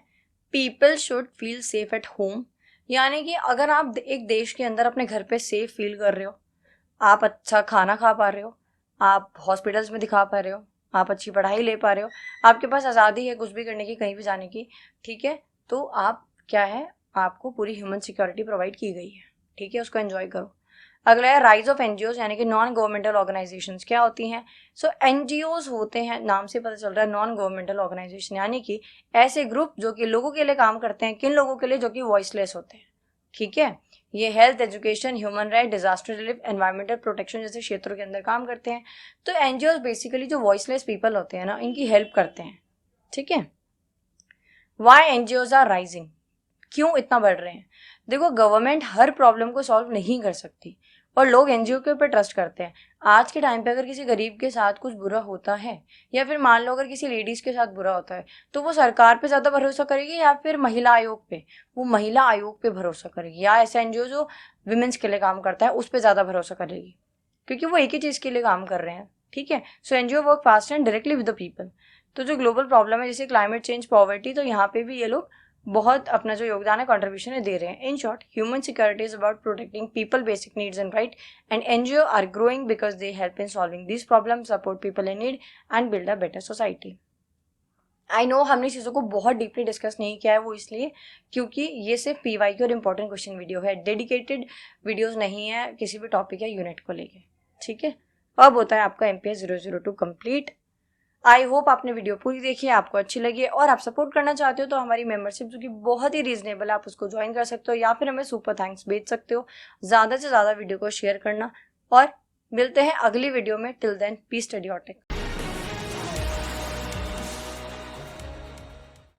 People should feel safe at home, यानी कि अगर आप एक देश के अंदर अपने घर पे सेफ फील कर रहे हो, आप अच्छा खाना खा पा रहे हो, आप हॉस्पिटल्स में दिखा पा रहे हो, आप अच्छी पढ़ाई ले पा रहे हो, आपके पास आज़ादी है कुछ भी करने की, कहीं भी जाने की, ठीक है, तो आप क्या है, आपको पूरी ह्यूमन सिक्योरिटी प्रोवाइड की गई है। ठीक है, उसको एंजॉय करो। अगला है राइज ऑफ एनजीओज, यानी कि नॉन गवर्नमेंटल ऑर्गेनाइजेशंस। क्या होती हैं? सो एनजीओज होते हैं, नाम से पता चल रहा है, नॉन गवर्नमेंटल ऑर्गेनाइजेशन, यानी कि ऐसे ग्रुप जो कि लोगों के लिए काम करते हैं। किन लोगों के लिए? जो कि वॉइसलेस होते हैं। ठीक है, ये health, education, human right, disaster relief, environmental protection जैसे क्षेत्रों के अंदर काम करते हैं। तो एनजीओज बेसिकली जो वॉइसलेस पीपल होते हैं ना, इनकी हेल्प करते हैं। ठीक है, वाई एनजीओज आर राइजिंग, क्यों इतना बढ़ रहे हैं? देखो, गवर्नमेंट हर प्रॉब्लम को सॉल्व नहीं कर सकती और लोग एनजीओ के ऊपर ट्रस्ट करते हैं। आज के टाइम पे अगर किसी गरीब के साथ कुछ बुरा होता है, या फिर मान लो अगर किसी लेडीज के साथ बुरा होता है, तो वो सरकार पे ज़्यादा भरोसा करेगी या फिर महिला आयोग पे? वो महिला आयोग पे भरोसा करेगी, या ऐसा एनजीओ जो विमेंस के लिए काम करता है उस पर ज़्यादा भरोसा करेगी, क्योंकि वो एक ही चीज़ के लिए काम कर रहे हैं। ठीक है, so NGO work fast and directly with the people. तो जो ग्लोबल प्रॉब्लम है जैसे क्लाइमेट चेंज, पॉवर्टी, तो यहाँ पे भी ये लोग बहुत अपना जो योगदान है, कंट्रीब्यूशन है, दे रहे हैं। In short, human security is about protecting people basic needs and right, and NGO are growing because they help in solving this problem, support people in need and build a better society. I know हमने चीज़ों को बहुत डीपली डिस्कस नहीं किया है, वो इसलिए क्योंकि ये सिर्फ पीवाई की और इंपॉर्टेंट क्वेश्चन वीडियो है, डेडिकेटेड वीडियोस नहीं है किसी भी टॉपिक या यूनिट को लेके, ठीक है। अब होता है आपका MPS 002 कंप्लीट। आई होप आपने वीडियो पूरी देखी है, आपको अच्छी लगी है, और आप सपोर्ट करना चाहते हो तो हमारी मेंबरशिप जो कि बहुत ही रीजनेबल है, आप उसको ज्वाइन कर सकते हो, या फिर हमें सुपर थैंक्स भेज सकते हो। ज़्यादा से ज़्यादा वीडियो को शेयर करना, और मिलते हैं अगली वीडियो में। टिल देन, पीस स्टडी और टेक।